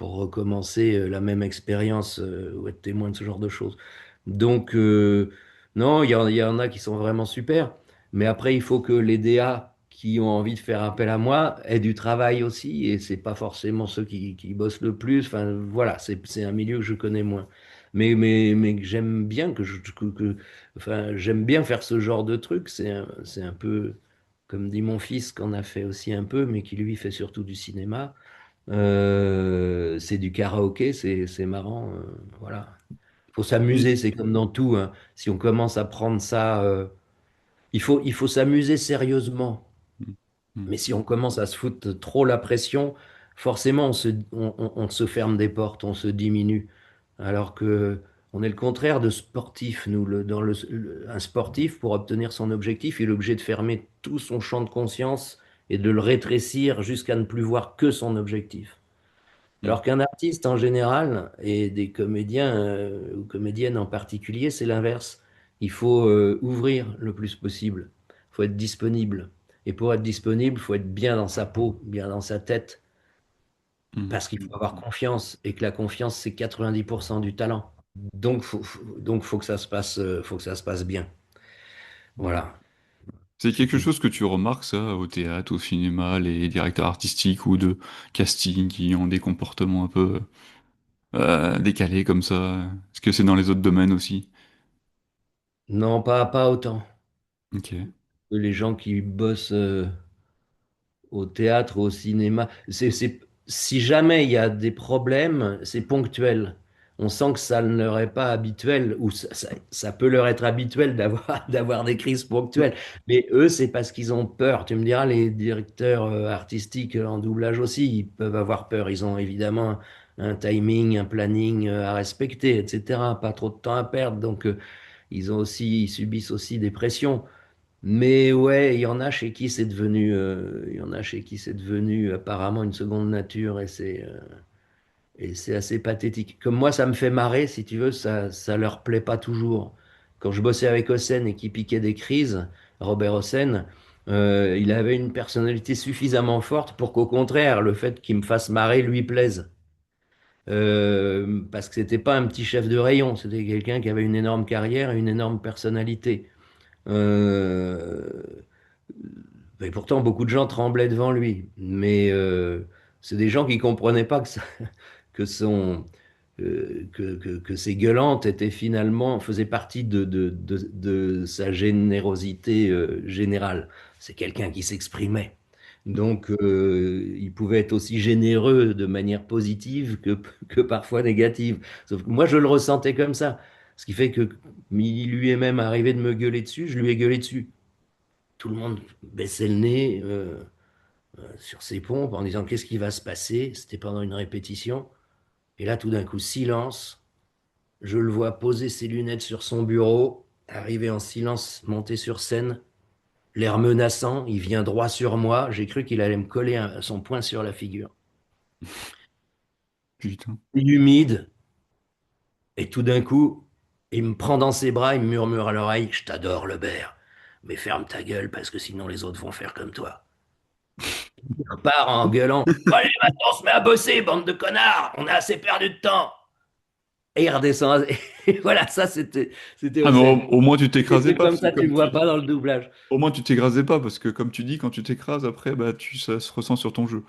recommencer la même expérience ou être témoin de ce genre de choses. Donc, non, il y en a qui sont vraiment super, mais après, il faut que les DA qui ont envie de faire appel à moi aient du travail aussi, et c'est pas forcément ceux qui bossent le plus. Enfin, voilà, c'est un milieu que je connais moins. Mais que j'aime bien enfin, j'aime bien faire ce genre de truc. C'est un peu, comme dit mon fils, qu'on a fait aussi un peu, mais qui lui fait surtout du cinéma. C'est du karaoké, c'est marrant. Voilà. Faut Et- s'amuser, c'est comme dans tout, hein. Si on commence à prendre ça, il faut s'amuser sérieusement. Hmm. Hmm. Mais si on commence à se foutre trop la pression, forcément, on se ferme des portes, on se diminue. Alors que on est le contraire de sportif. Nous, un sportif, pour obtenir son objectif, il est obligé de fermer tout son champ de conscience et de le rétrécir jusqu'à ne plus voir que son objectif. Hmm. Alors qu'un artiste en général, et des comédiens ou comédiennes en particulier, c'est l'inverse. Il faut ouvrir le plus possible. Il faut être disponible. Et pour être disponible, il faut être bien dans sa peau, bien dans sa tête, Hmm. parce qu'il faut avoir confiance et que la confiance, c'est 90% du talent. Donc, faut que ça se passe, faut que ça se passe bien. Ouais. Voilà. C'est Si quelque tu... chose que tu remarques, ça, au théâtre, au cinéma, les directeurs artistiques ou de casting qui ont des comportements un peu décalés comme ça. Est-ce que c'est dans les autres domaines aussi? Non, pas autant. Ok. Les gens qui bossent au théâtre, au cinéma, si jamais il y a des problèmes, c'est ponctuel. On sent que ça ne leur est pas habituel, ou ça peut leur être habituel d'avoir d'avoir des crises ponctuelles. Mais eux, c'est parce qu'ils ont peur. Tu me diras, les directeurs artistiques en doublage aussi, ils peuvent avoir peur. Ils ont évidemment un timing, un planning à respecter, etc. Pas trop de temps à perdre. Donc, ils subissent aussi des pressions. Mais ouais, il y en a chez qui c'est devenu, il y en a chez qui c'est devenu apparemment une seconde nature et c'est assez pathétique. Comme moi, ça me fait marrer, si tu veux, ça leur plaît pas toujours. Quand je bossais avec Hossein et qui piquait des crises, Robert Hossein, il avait une personnalité suffisamment forte pour qu'au contraire, le fait qu'il me fasse marrer lui plaise. Parce que c'était pas un petit chef de rayon, c'était quelqu'un qui avait une énorme carrière et une énorme personnalité. Euh, Et pourtant, beaucoup de gens tremblaient devant lui. Mais c'est des gens qui comprenaient pas que, que ses gueulantes étaient finalement, faisaient partie de sa générosité générale. C'est quelqu'un qui s'exprimait. Donc, il pouvait être aussi généreux de manière positive que parfois négative. Sauf que moi, je le ressentais comme ça. Ce qui fait que il lui est même arrivé de me gueuler dessus, je lui ai gueulé dessus. Tout le monde baissait le nez sur ses pompes en disant qu'est-ce qui va se passer? C'était pendant une répétition. Et là, tout d'un coup, silence. Je le vois poser ses lunettes sur son bureau, arriver en silence, monter sur scène, l'air menaçant. Il vient droit sur moi. J'ai cru qu'il allait me coller son poing sur la figure. Putain. Humide. Et tout d'un coup, il me prend dans ses bras, il me murmure à l'oreille, je t'adore, le bear. Mais ferme ta gueule parce que sinon les autres vont faire comme toi. Il repart en gueulant. Bon, allez, maintenant, on se met à bosser, bande de connards. On a assez perdu de temps. Et il redescend. Et voilà, ça, c'était Ah, mais Hossein. au moins tu Des t'écrasais trucs pas, comme parce que ça, tu comme le tu vois pas dis, dans le doublage. au moins tu t'écrasais pas, parce que comme tu dis, quand tu t'écrases, après, bah, ça se ressent sur ton jeu.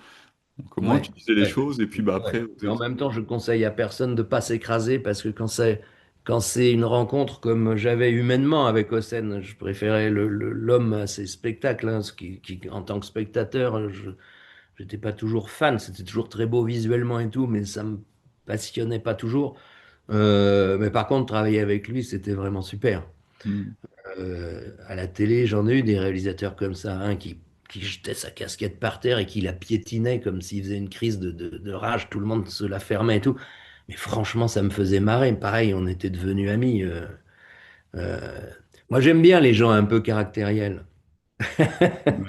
Donc au moins Ouais, tu disais les ouais, choses, et puis bah ouais. après, Mais en même temps, je conseille à personne de pas s'écraser parce que quand c'est une rencontre comme j'avais humainement avec Hossein, je préférais l'homme à ses spectacles, hein, en tant que spectateur, je n'étais pas toujours fan. C'était toujours très beau visuellement et tout, mais ça me passionnait pas toujours. Mais par contre, travailler avec lui, c'était vraiment super. hmm. À la télé, j'en ai eu des réalisateurs comme ça, hein, qui jetait sa casquette par terre et qui la piétinait comme s'il faisait une crise de rage, tout le monde se la fermait et tout. Mais franchement, ça me faisait marrer. Pareil, on était devenus amis. Euh, Moi, j'aime bien les gens un peu caractériels. Ouais.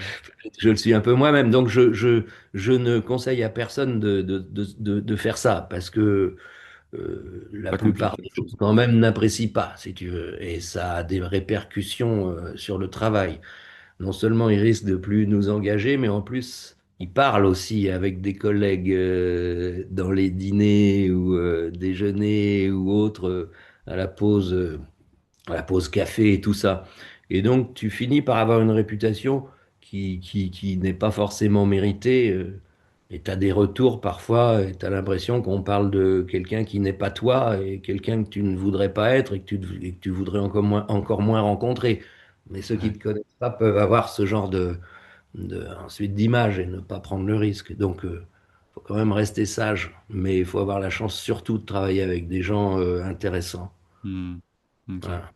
Je le suis un peu moi-même, donc je ne conseille à personne de faire ça parce que la Ça complique plupart la des chose. choses quand même n'apprécient pas, si tu veux, et ça a des répercussions sur le travail. Non seulement il risque de plus nous engager, mais en plus, il parle aussi avec des collègues dans les dîners ou déjeuners ou autres à la pause café et tout ça. Et donc, tu finis par avoir une réputation qui n'est pas forcément méritée. Et tu as des retours parfois, et tu as l'impression qu'on parle de quelqu'un qui n'est pas toi et quelqu'un que tu ne voudrais pas être et que tu voudrais encore moins rencontrer. Mais ceux qui ne Ouais. te connaissent pas peuvent avoir ce genre ensuite d'image et ne pas prendre le risque. Donc, faut quand même rester sage. Mais il faut avoir la chance surtout de travailler avec des gens intéressants. Hmm. Ok. Voilà.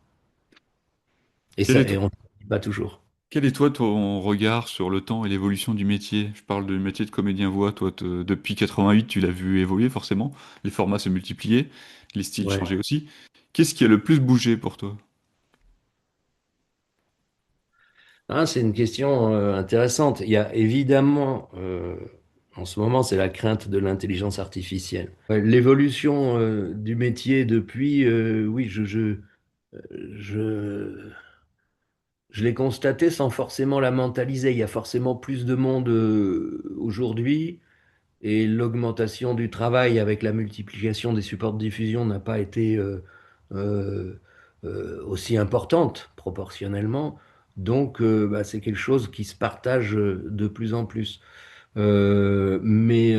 Et Quel ça, est, et on ne dit pas toujours. quel est toi ton regard sur le temps et l'évolution du métier? Je parle du métier de comédien voix. Toi, depuis 88, tu l'as vu évoluer forcément. Les formats se multipliaient, les styles Ouais. changeaient aussi. Qu'est-ce qui a le plus bougé pour toi? Ah, c'est une question intéressante. Il y a évidemment, en ce moment, c'est la crainte de l'intelligence artificielle. L'évolution du métier depuis, oui, je, Je l'ai constaté sans forcément la mentaliser. Il y a forcément plus de monde aujourd'hui et l'augmentation du travail avec la multiplication des supports de diffusion n'a pas été euh, aussi importante proportionnellement. Donc, bah, c'est quelque chose qui se partage de plus en plus. Mais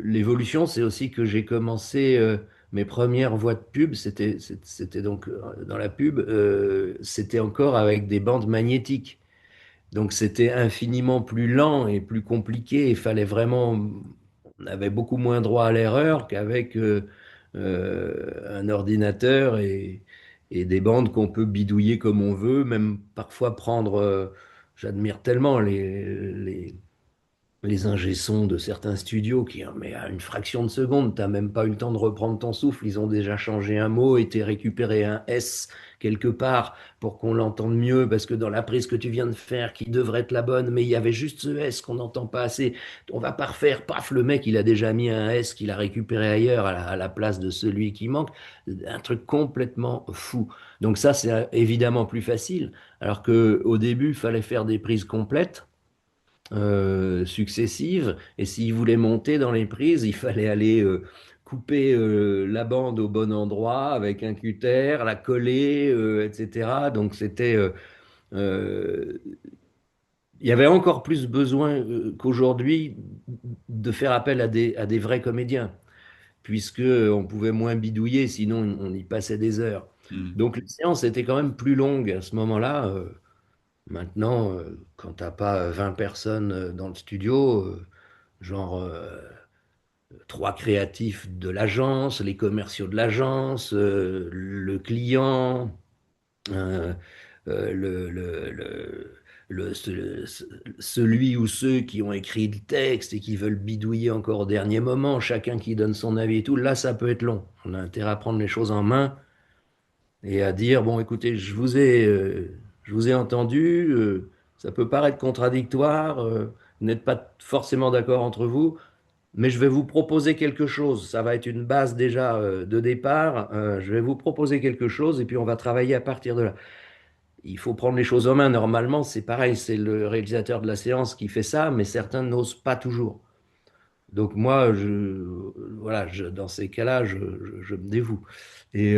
l'évolution, c'est aussi que j'ai commencé mes premières voix de pub, c'était donc dans la pub, c'était encore avec des bandes magnétiques. Donc c'était infiniment plus lent et plus compliqué. Il fallait vraiment, on avait beaucoup moins droit à l'erreur qu'avec un ordinateur et des bandes qu'on peut bidouiller comme on veut, même parfois prendre. J'admire tellement les ingé-sons de certains studios qui, mais à une fraction de seconde, t'as même pas eu le temps de reprendre ton souffle. Ils ont déjà changé un mot et t'es récupéré un S quelque part pour qu'on l'entende mieux parce que dans la prise que tu viens de faire, qui devrait être la bonne, mais il y avait juste ce S qu'on n'entend pas assez. On va pas refaire, paf, le mec, il a déjà mis un S qu'il a récupéré ailleurs à la place de celui qui manque. Un truc complètement fou. Donc ça, c'est évidemment plus facile. Alors que au début, il fallait faire des prises complètes successives. Et s'il voulait monter dans les prises, il fallait aller couper la bande au bon endroit avec un cutter, la coller, etc. Donc euh, il y avait encore plus besoin qu'aujourd'hui de faire appel à des vrais comédiens, puisque on pouvait moins bidouiller, sinon on y passait des heures. Hmm. Donc les séances étaient quand même plus longues à ce moment-là. Maintenant, quand t'as pas 20 personnes dans le studio, genre trois créatifs de l'agence, les commerciaux de l'agence, le client, euh, celui ou ceux qui ont écrit le texte et qui veulent bidouiller encore au dernier moment, chacun qui donne son avis et tout, là, ça peut être long. On a intérêt à prendre les choses en main et à dire, bon, écoutez, je vous ai entendu, ça peut paraître contradictoire, vous n'êtes pas forcément d'accord entre vous, mais je vais vous proposer quelque chose. Ça va être une base déjà de départ. Je vais vous proposer quelque chose et puis on va travailler à partir de là. Il faut prendre les choses en main. Normalement, c'est pareil, c'est le réalisateur de la séance qui fait ça, mais certains n'osent pas toujours. Donc moi, voilà, dans ces cas-là, je me dévoue. Et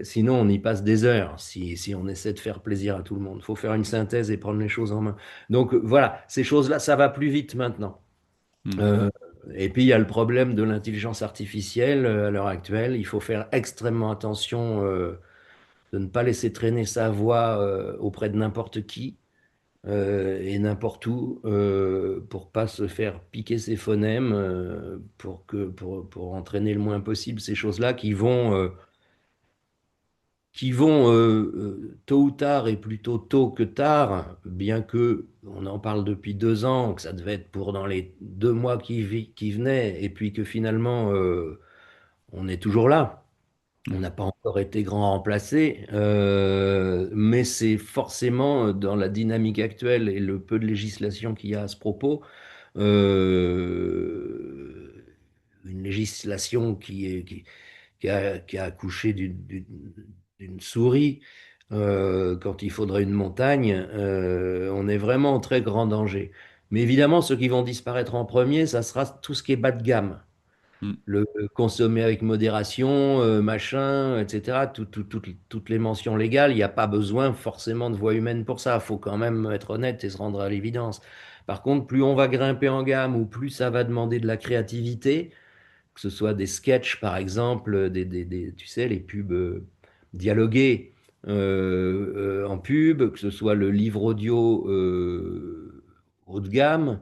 sinon, on y passe des heures si on essaie de faire plaisir à tout le monde. Il faut faire une synthèse et prendre les choses en main. Donc voilà, ces choses-là, ça va plus vite maintenant. Hmm. Euh, et puis, il y a le problème de l'intelligence artificielle à l'heure actuelle. Il faut faire extrêmement attention de ne pas laisser traîner sa voix auprès de n'importe qui et n'importe où pour pas se faire piquer ses phonèmes, pour entraîner le moins possible ces choses-là qui vont tôt ou tard et plutôt tôt que tard, bien que on en parle depuis 2 ans, que ça devait être pour dans les 2 mois qui venaient, et puis que finalement on est toujours là. On Ouais. n'a pas encore été grand remplacé, mais c'est forcément dans la dynamique actuelle et le peu de législation qu'il y a à ce propos, euh, une législation qui a accouché d'une souris quand il faudrait une montagne, on est vraiment en très grand danger. Mais évidemment, ceux qui vont disparaître en premier, ça sera tout ce qui est bas de gamme, Hmm. le consommer avec modération, machin, etc. Toutes les mentions légales, il n'y a pas besoin forcément de voix humaine pour ça. Il faut quand même être honnête et se rendre à l'évidence. Par contre, plus on va grimper en gamme ou plus ça va demander de la créativité, que ce soit des sketchs par exemple, tu sais, les pubs dialoguées en pub, que ce soit le livre audio haut de gamme,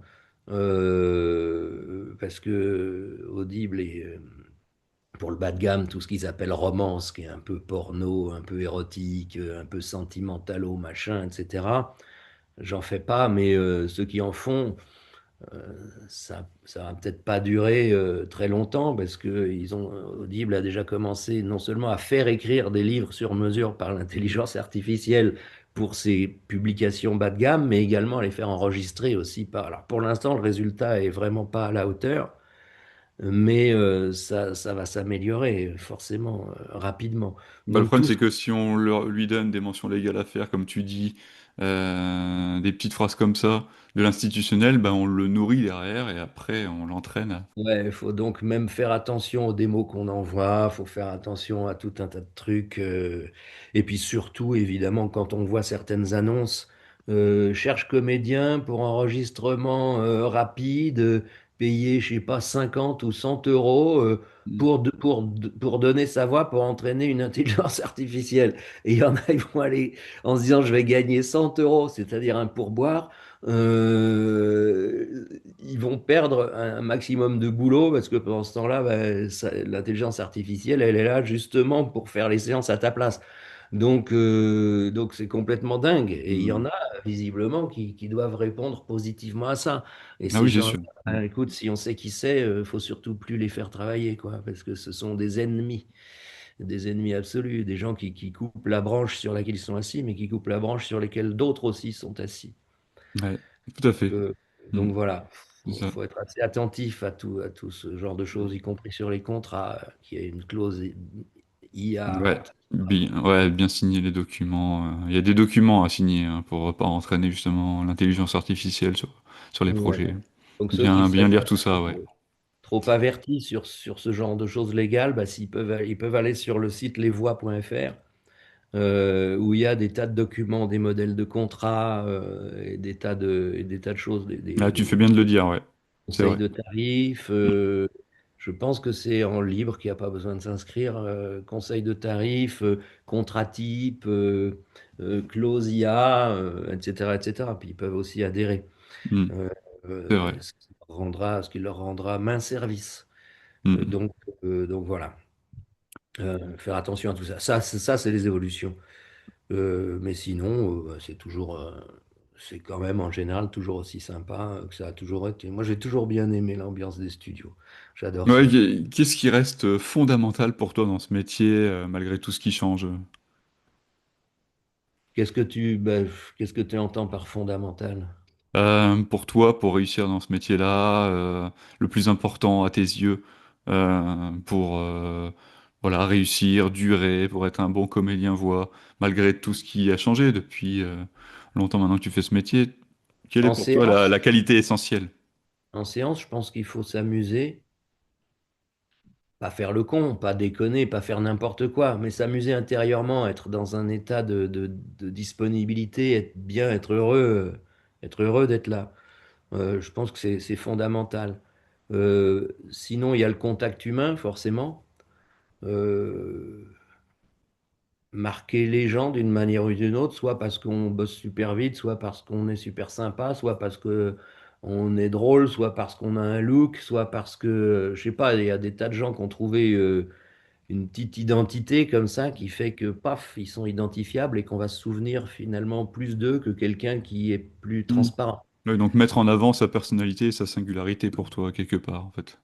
parce que Audible est pour le bas de gamme tout ce qu'ils appellent romance, qui est un peu porno, un peu érotique, un peu sentimentalo, machin, etc. J'en fais pas, mais ceux qui en font, ça va peut-être pas durer très longtemps parce que Audible a déjà commencé non seulement à faire écrire des livres sur mesure par l'intelligence artificielle pour ses publications bas de gamme, mais également à les faire enregistrer aussi par. Alors pour l'instant, le résultat est vraiment pas à la hauteur, mais ça va s'améliorer forcément, rapidement. Bah, le Donc problème, tout ce c'est que si on lui donne des mentions légales à faire, comme tu dis, des petites phrases comme ça, de l'institutionnel, bah, on le nourrit derrière et après on l'entraîne à... Ouais, il faut donc même faire attention aux démos qu'on envoie, il faut faire attention à tout un tas de trucs. Et puis surtout, évidemment, quand on voit certaines annonces, cherche comédien pour enregistrement rapide, payé, je sais pas, 50 ou 100 euros pour donner sa voix, pour entraîner une intelligence artificielle. Et il y en a, ils vont aller en se disant, je vais gagner 100 euros, c'est-à-dire un pourboire. Ils vont perdre un maximum de boulot parce que pendant ce temps-là, ben, l'intelligence artificielle, elle est là justement pour faire les séances à ta place. Donc c'est complètement dingue. Et il y en Mm. a visiblement qui doivent répondre positivement à ça. Et Ah ces oui, c'est gens-là, sûr. Mm. ben, écoute, si on sait qui c'est, faut surtout plus les faire travailler, quoi, parce que ce sont des ennemis absolus, des gens qui coupent la branche sur laquelle ils sont assis, mais qui coupent la branche sur laquelle d'autres aussi sont assis. Ouais, tout à fait. Euh, Mm. donc voilà, C'est ça. faut être assez attentif à tout ce genre de choses, y compris sur les contrats, qui a une clause IA Ouais, ouais, bien signer les documents. Il y a des documents à signer hein, pour pas entraîner justement l'intelligence artificielle sur les Ouais. projets. Donc ceux qui Bien, bien seraient lire pas tout ça, ouais. trop avertis sur ce genre de choses légales, bah, ils peuvent aller sur le site lesvoix.fr où il y a des tas de documents, des modèles de contrats et des tas de choses, Ah, tu fais bien de le dire, ouais. C'est conseil vrai. de tarifs. Je pense que c'est en libre, qu'il n'y a pas besoin de s'inscrire. Conseil de tarifs, contrat type, clause IA, etc., etc. Puis ils peuvent aussi adhérer. Mm. Euh, C'est vrai. ce qui leur rendra main service. Euh, Mm. donc, donc voilà. Faire attention à tout ça. Ça, c'est les évolutions. Mais sinon, bah, c'est quand même en général toujours aussi sympa que ça a toujours été. Moi, j'ai toujours bien aimé l'ambiance des studios. J'adore Ouais, ça. qu'est-ce qui reste fondamental pour toi dans ce métier, malgré tout ce qui change? Ben, qu'est-ce que tu entends par fondamental? Pour toi, pour réussir dans ce métier-là, le plus important à tes yeux, pour voilà, réussir, durer, pour être un bon comédien voix, malgré tout ce qui a changé depuis longtemps maintenant que tu fais ce métier, quelle est En pour toi la séance, qualité essentielle? en séance, je pense qu'il faut s'amuser, pas faire le con, pas déconner, pas faire n'importe quoi, mais s'amuser intérieurement, être dans un état de disponibilité, être heureux d'être là. Je pense que c'est fondamental. Sinon, il y a le contact humain, forcément. Euh, Marquer les gens d'une manière ou d'une autre, soit parce qu'on bosse super vite, soit parce qu'on est super sympa, soit parce que on est drôle, soit parce qu'on a un look, soit parce que, je sais pas, il y a des tas de gens qui ont trouvé une petite identité comme ça qui fait que, paf, ils sont identifiables et qu'on va se souvenir finalement plus d'eux que quelqu'un qui est plus Hmm. transparent. Ouais, donc mettre en avant sa personnalité et sa singularité pour toi, quelque part, en fait.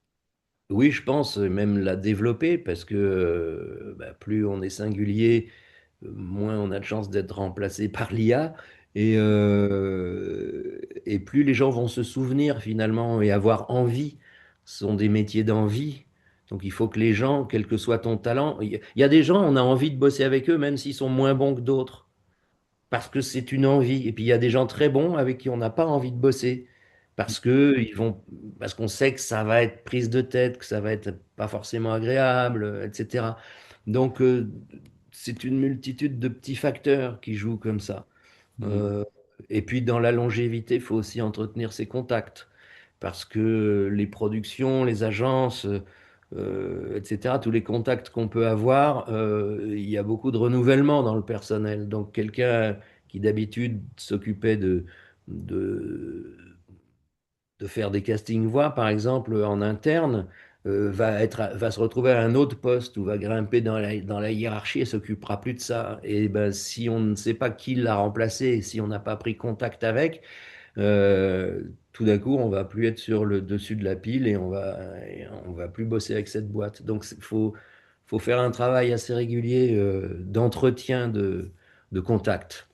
Oui, je pense même la développer parce que bah, plus on est singulier, moins on a de chances d'être remplacé par l'IA et plus les gens vont se souvenir finalement et avoir envie. Ce sont des métiers d'envie. Donc il faut que les gens, quel que soit ton talent, il y a des gens, on a envie de bosser avec eux même s'ils sont moins bons que d'autres parce que c'est une envie. Et puis il y a des gens très bons avec qui on n'a pas envie de bosser parce que parce qu'on sait que ça va être prise de tête, que ça va être pas forcément agréable, etc. Donc c'est une multitude de petits facteurs qui jouent comme ça. Hmm. Euh, et puis dans la longévité, il faut aussi entretenir ses contacts parce que les productions, les agences, etc., tous les contacts qu'on peut avoir, il y a beaucoup de renouvellement dans le personnel. Donc quelqu'un qui d'habitude s'occupait de, de faire des castings voix, par exemple, en interne, va se retrouver à un autre poste ou va grimper dans la hiérarchie et s'occupera plus de ça. Et ben, si on ne sait pas qui l'a remplacé, et si on n'a pas pris contact avec, tout d'un coup, on va plus être sur le dessus de la pile et on va plus bosser avec cette boîte. Donc, faut faire un travail assez régulier d'entretien de contact.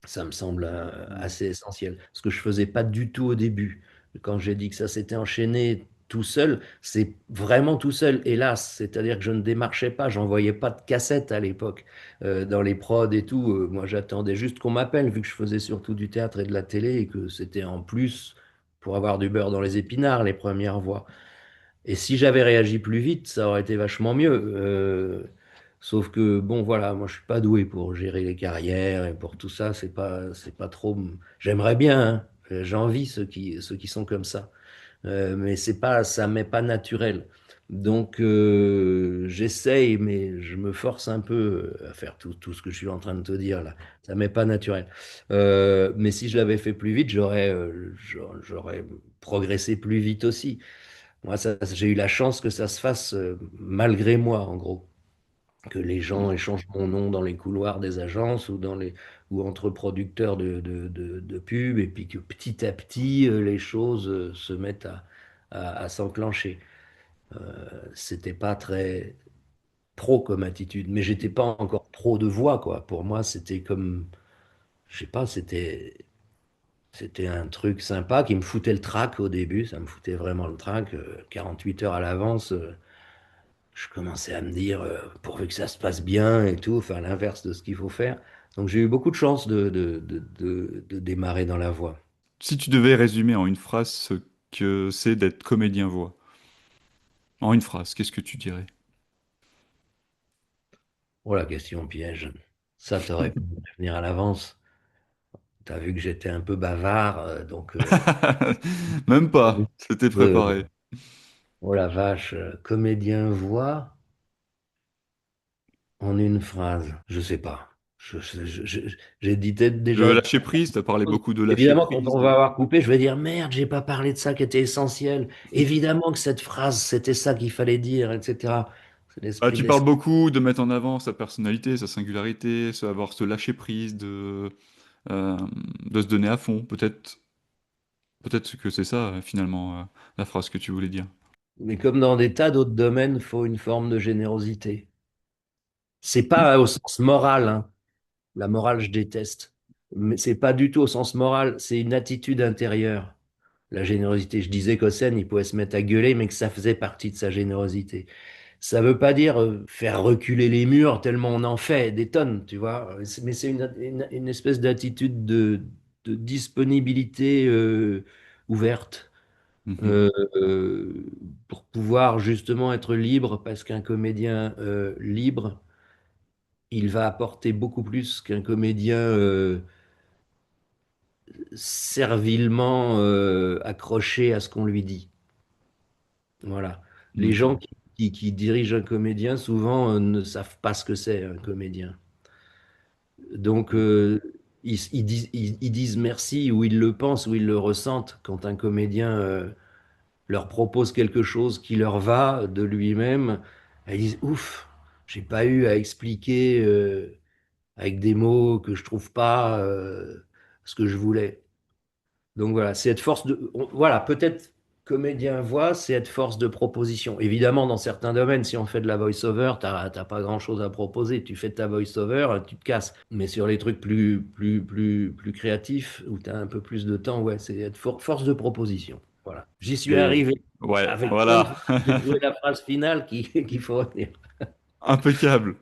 Ça me semble assez essentiel. Ce que je faisais pas du tout au début. Quand j'ai dit que ça s'était enchaîné tout seul, c'est vraiment tout seul, hélas. C'est-à-dire que je ne démarchais pas, j'envoyais pas de cassette à l'époque dans les prods et tout. Moi, j'attendais juste qu'on m'appelle, vu que je faisais surtout du théâtre et de la télé et que c'était en plus pour avoir du beurre dans les épinards, les premières voix. Et si j'avais réagi plus vite, ça aurait été vachement mieux. Sauf que, bon, voilà, moi, je suis pas doué pour gérer les carrières et pour tout ça. C'est pas trop. J'aimerais bien, hein. J'envie ceux qui sont comme ça. Mais c'est pas, ça m'est pas naturel. Donc, j'essaye, mais je me force un peu à faire tout ce que je suis en train de te dire là. Ça m'est pas naturel. Mais si je l'avais fait plus vite, j'aurais progressé plus vite aussi. Moi, j'ai eu la chance que ça se fasse malgré moi, en gros. Que les gens échangent mon nom dans les couloirs des agences ou entre producteurs de pubs, et puis que petit à petit, les choses se mettent à s'enclencher. C'était pas très pro comme attitude, mais j'étais pas encore pro de voix, quoi. Pour moi, c'était comme, je sais pas, c'était un truc sympa qui me foutait le trac au début, ça me foutait vraiment le trac, 48 heures à l'avance. Je commençais à me dire, pourvu que ça se passe bien et tout, enfin l'inverse de ce qu'il faut faire. Donc j'ai eu beaucoup de chance de démarrer dans la voix. Si tu devais résumer en une phrase ce que c'est d'être comédien voix, en une phrase, qu'est-ce que tu dirais? Oh la question piège. Ça t'aurait pu me prévenir à l'avance. T'as vu que j'étais un peu bavard, donc Même pas, c'était euh, préparé. oh la vache, comédien voix en une phrase. Je sais pas. J'ai dit peut-être Le déjà. lâcher prise, t'as parlé beaucoup de lâcher Évidemment, quand prise. on va avoir coupé, je vais dire merde, j'ai pas parlé de ça qui était essentiel. Évidemment que cette phrase, c'était ça qu'il fallait dire, etc. C'est Ah, l'esprit tu parles d'esprit. beaucoup de mettre en avant sa personnalité, sa singularité, avoir ce lâcher prise, euh, de se donner à fond. Peut-être que c'est ça, finalement, la phrase que tu voulais dire. Mais comme dans des tas d'autres domaines, il faut une forme de générosité. C'est pas au sens moral, hein. La morale, je déteste. Mais c'est pas du tout au sens moral, c'est une attitude intérieure. La générosité. Je disais qu'Hossein, il pouvait se mettre à gueuler, mais que ça faisait partie de sa générosité. Ça veut pas dire faire reculer les murs tellement on en fait des tonnes, tu vois. Mais c'est une espèce d'attitude de disponibilité ouverte Mhm. euh, pour pouvoir justement être libre, parce qu'un comédien libre, il va apporter beaucoup plus qu'un comédien servilement accroché à ce qu'on lui dit. Voilà. Les gens Ok. qui dirigent un comédien, souvent, ne savent pas ce que c'est un comédien. Donc, ils disent merci, ou ils le pensent, ou ils le ressentent quand un comédien leur propose quelque chose qui leur va de lui-même. Ils disent, ouf, j'ai pas eu à expliquer avec des mots que je trouve pas ce que je voulais. Donc voilà, c'est être force de. Voilà, peut-être comédien voix, c'est être force de proposition. Évidemment, dans certains domaines, si on fait de la voice-over, t'as pas grand-chose à proposer. Tu fais de ta voice-over, tu te casses. Mais sur les trucs plus créatifs, où tu as un peu plus de temps, ouais, c'est être force de proposition. Voilà. J'y suis Et arrivé ouais, avec plein de voilà. phrases. J'ai trouvé la phrase finale qu'il faut retenir. Impeccable.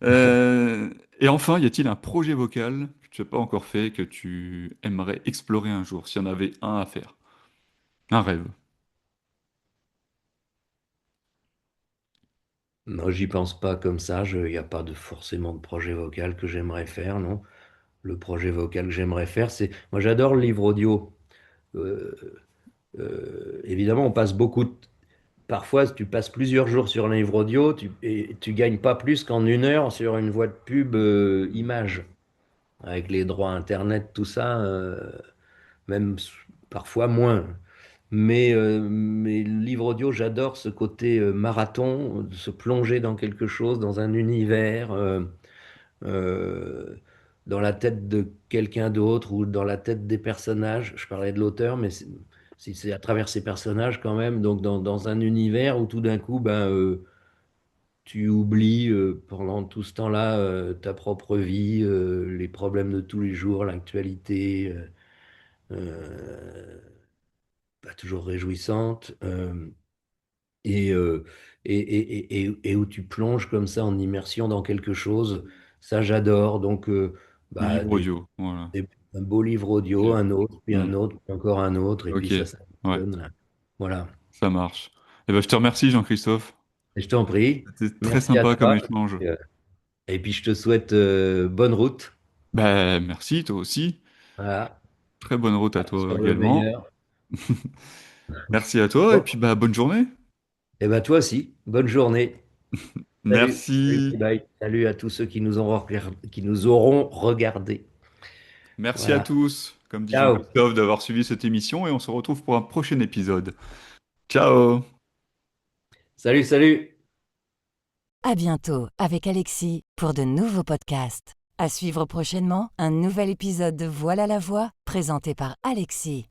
Euh, et enfin, y a-t-il un projet vocal que tu n'as pas encore fait, que tu aimerais explorer un jour, s'il y en avait un à faire? Un rêve. Non, j'y pense pas comme ça. Il n'y a pas forcément de projet vocal que j'aimerais faire, non. Le projet vocal que j'aimerais faire, c'est. Moi, j'adore le livre audio. Euh, évidemment, on passe beaucoup. Parfois, tu passes plusieurs jours sur un livre audio et tu gagnes pas plus qu'en une heure sur une voix de pub image. Avec les droits Internet, tout ça, même parfois moins. Mais le livre audio, j'adore ce côté marathon, de se plonger dans quelque chose, dans un univers. Euh, dans la tête de quelqu'un d'autre ou dans la tête des personnages. Je parlais de l'auteur, mais c'est à travers ces personnages quand même, donc dans un univers où tout d'un coup, ben, tu oublies pendant tout ce temps-là ta propre vie, les problèmes de tous les jours, l'actualité. Euh, pas toujours réjouissante, et, euh, et où tu plonges comme ça en immersion dans quelque chose. Ça, j'adore. Donc, Le bah, livre audio, voilà. un beau livre audio, Ok. un Hmm. autre, puis encore un autre, et puis Ok, ça ouais, donne là. Voilà. ça marche. Eh ben, je te remercie, Jean-Christophe. Et je t'en prie. C'était très Merci à sympa comme toi. échange. Et puis, je te souhaite bonne route. Ben, merci, toi aussi. Voilà. Très bonne route à toi Sur le également. meilleur. Merci à toi et Bon. puis bah bonne journée. Et ben toi aussi. Bonne journée. Salut. Salut, Merci. bye bye. Salut à tous ceux qui nous auront regardés. Merci à Voilà. tous, comme dit Ciao. Jean-Christophe, d'avoir suivi cette émission et on se retrouve pour un prochain épisode. Ciao! Salut, salut. À bientôt avec Alexis pour de nouveaux podcasts. À suivre prochainement, un nouvel épisode de Voilà la voix, présenté par Alexis.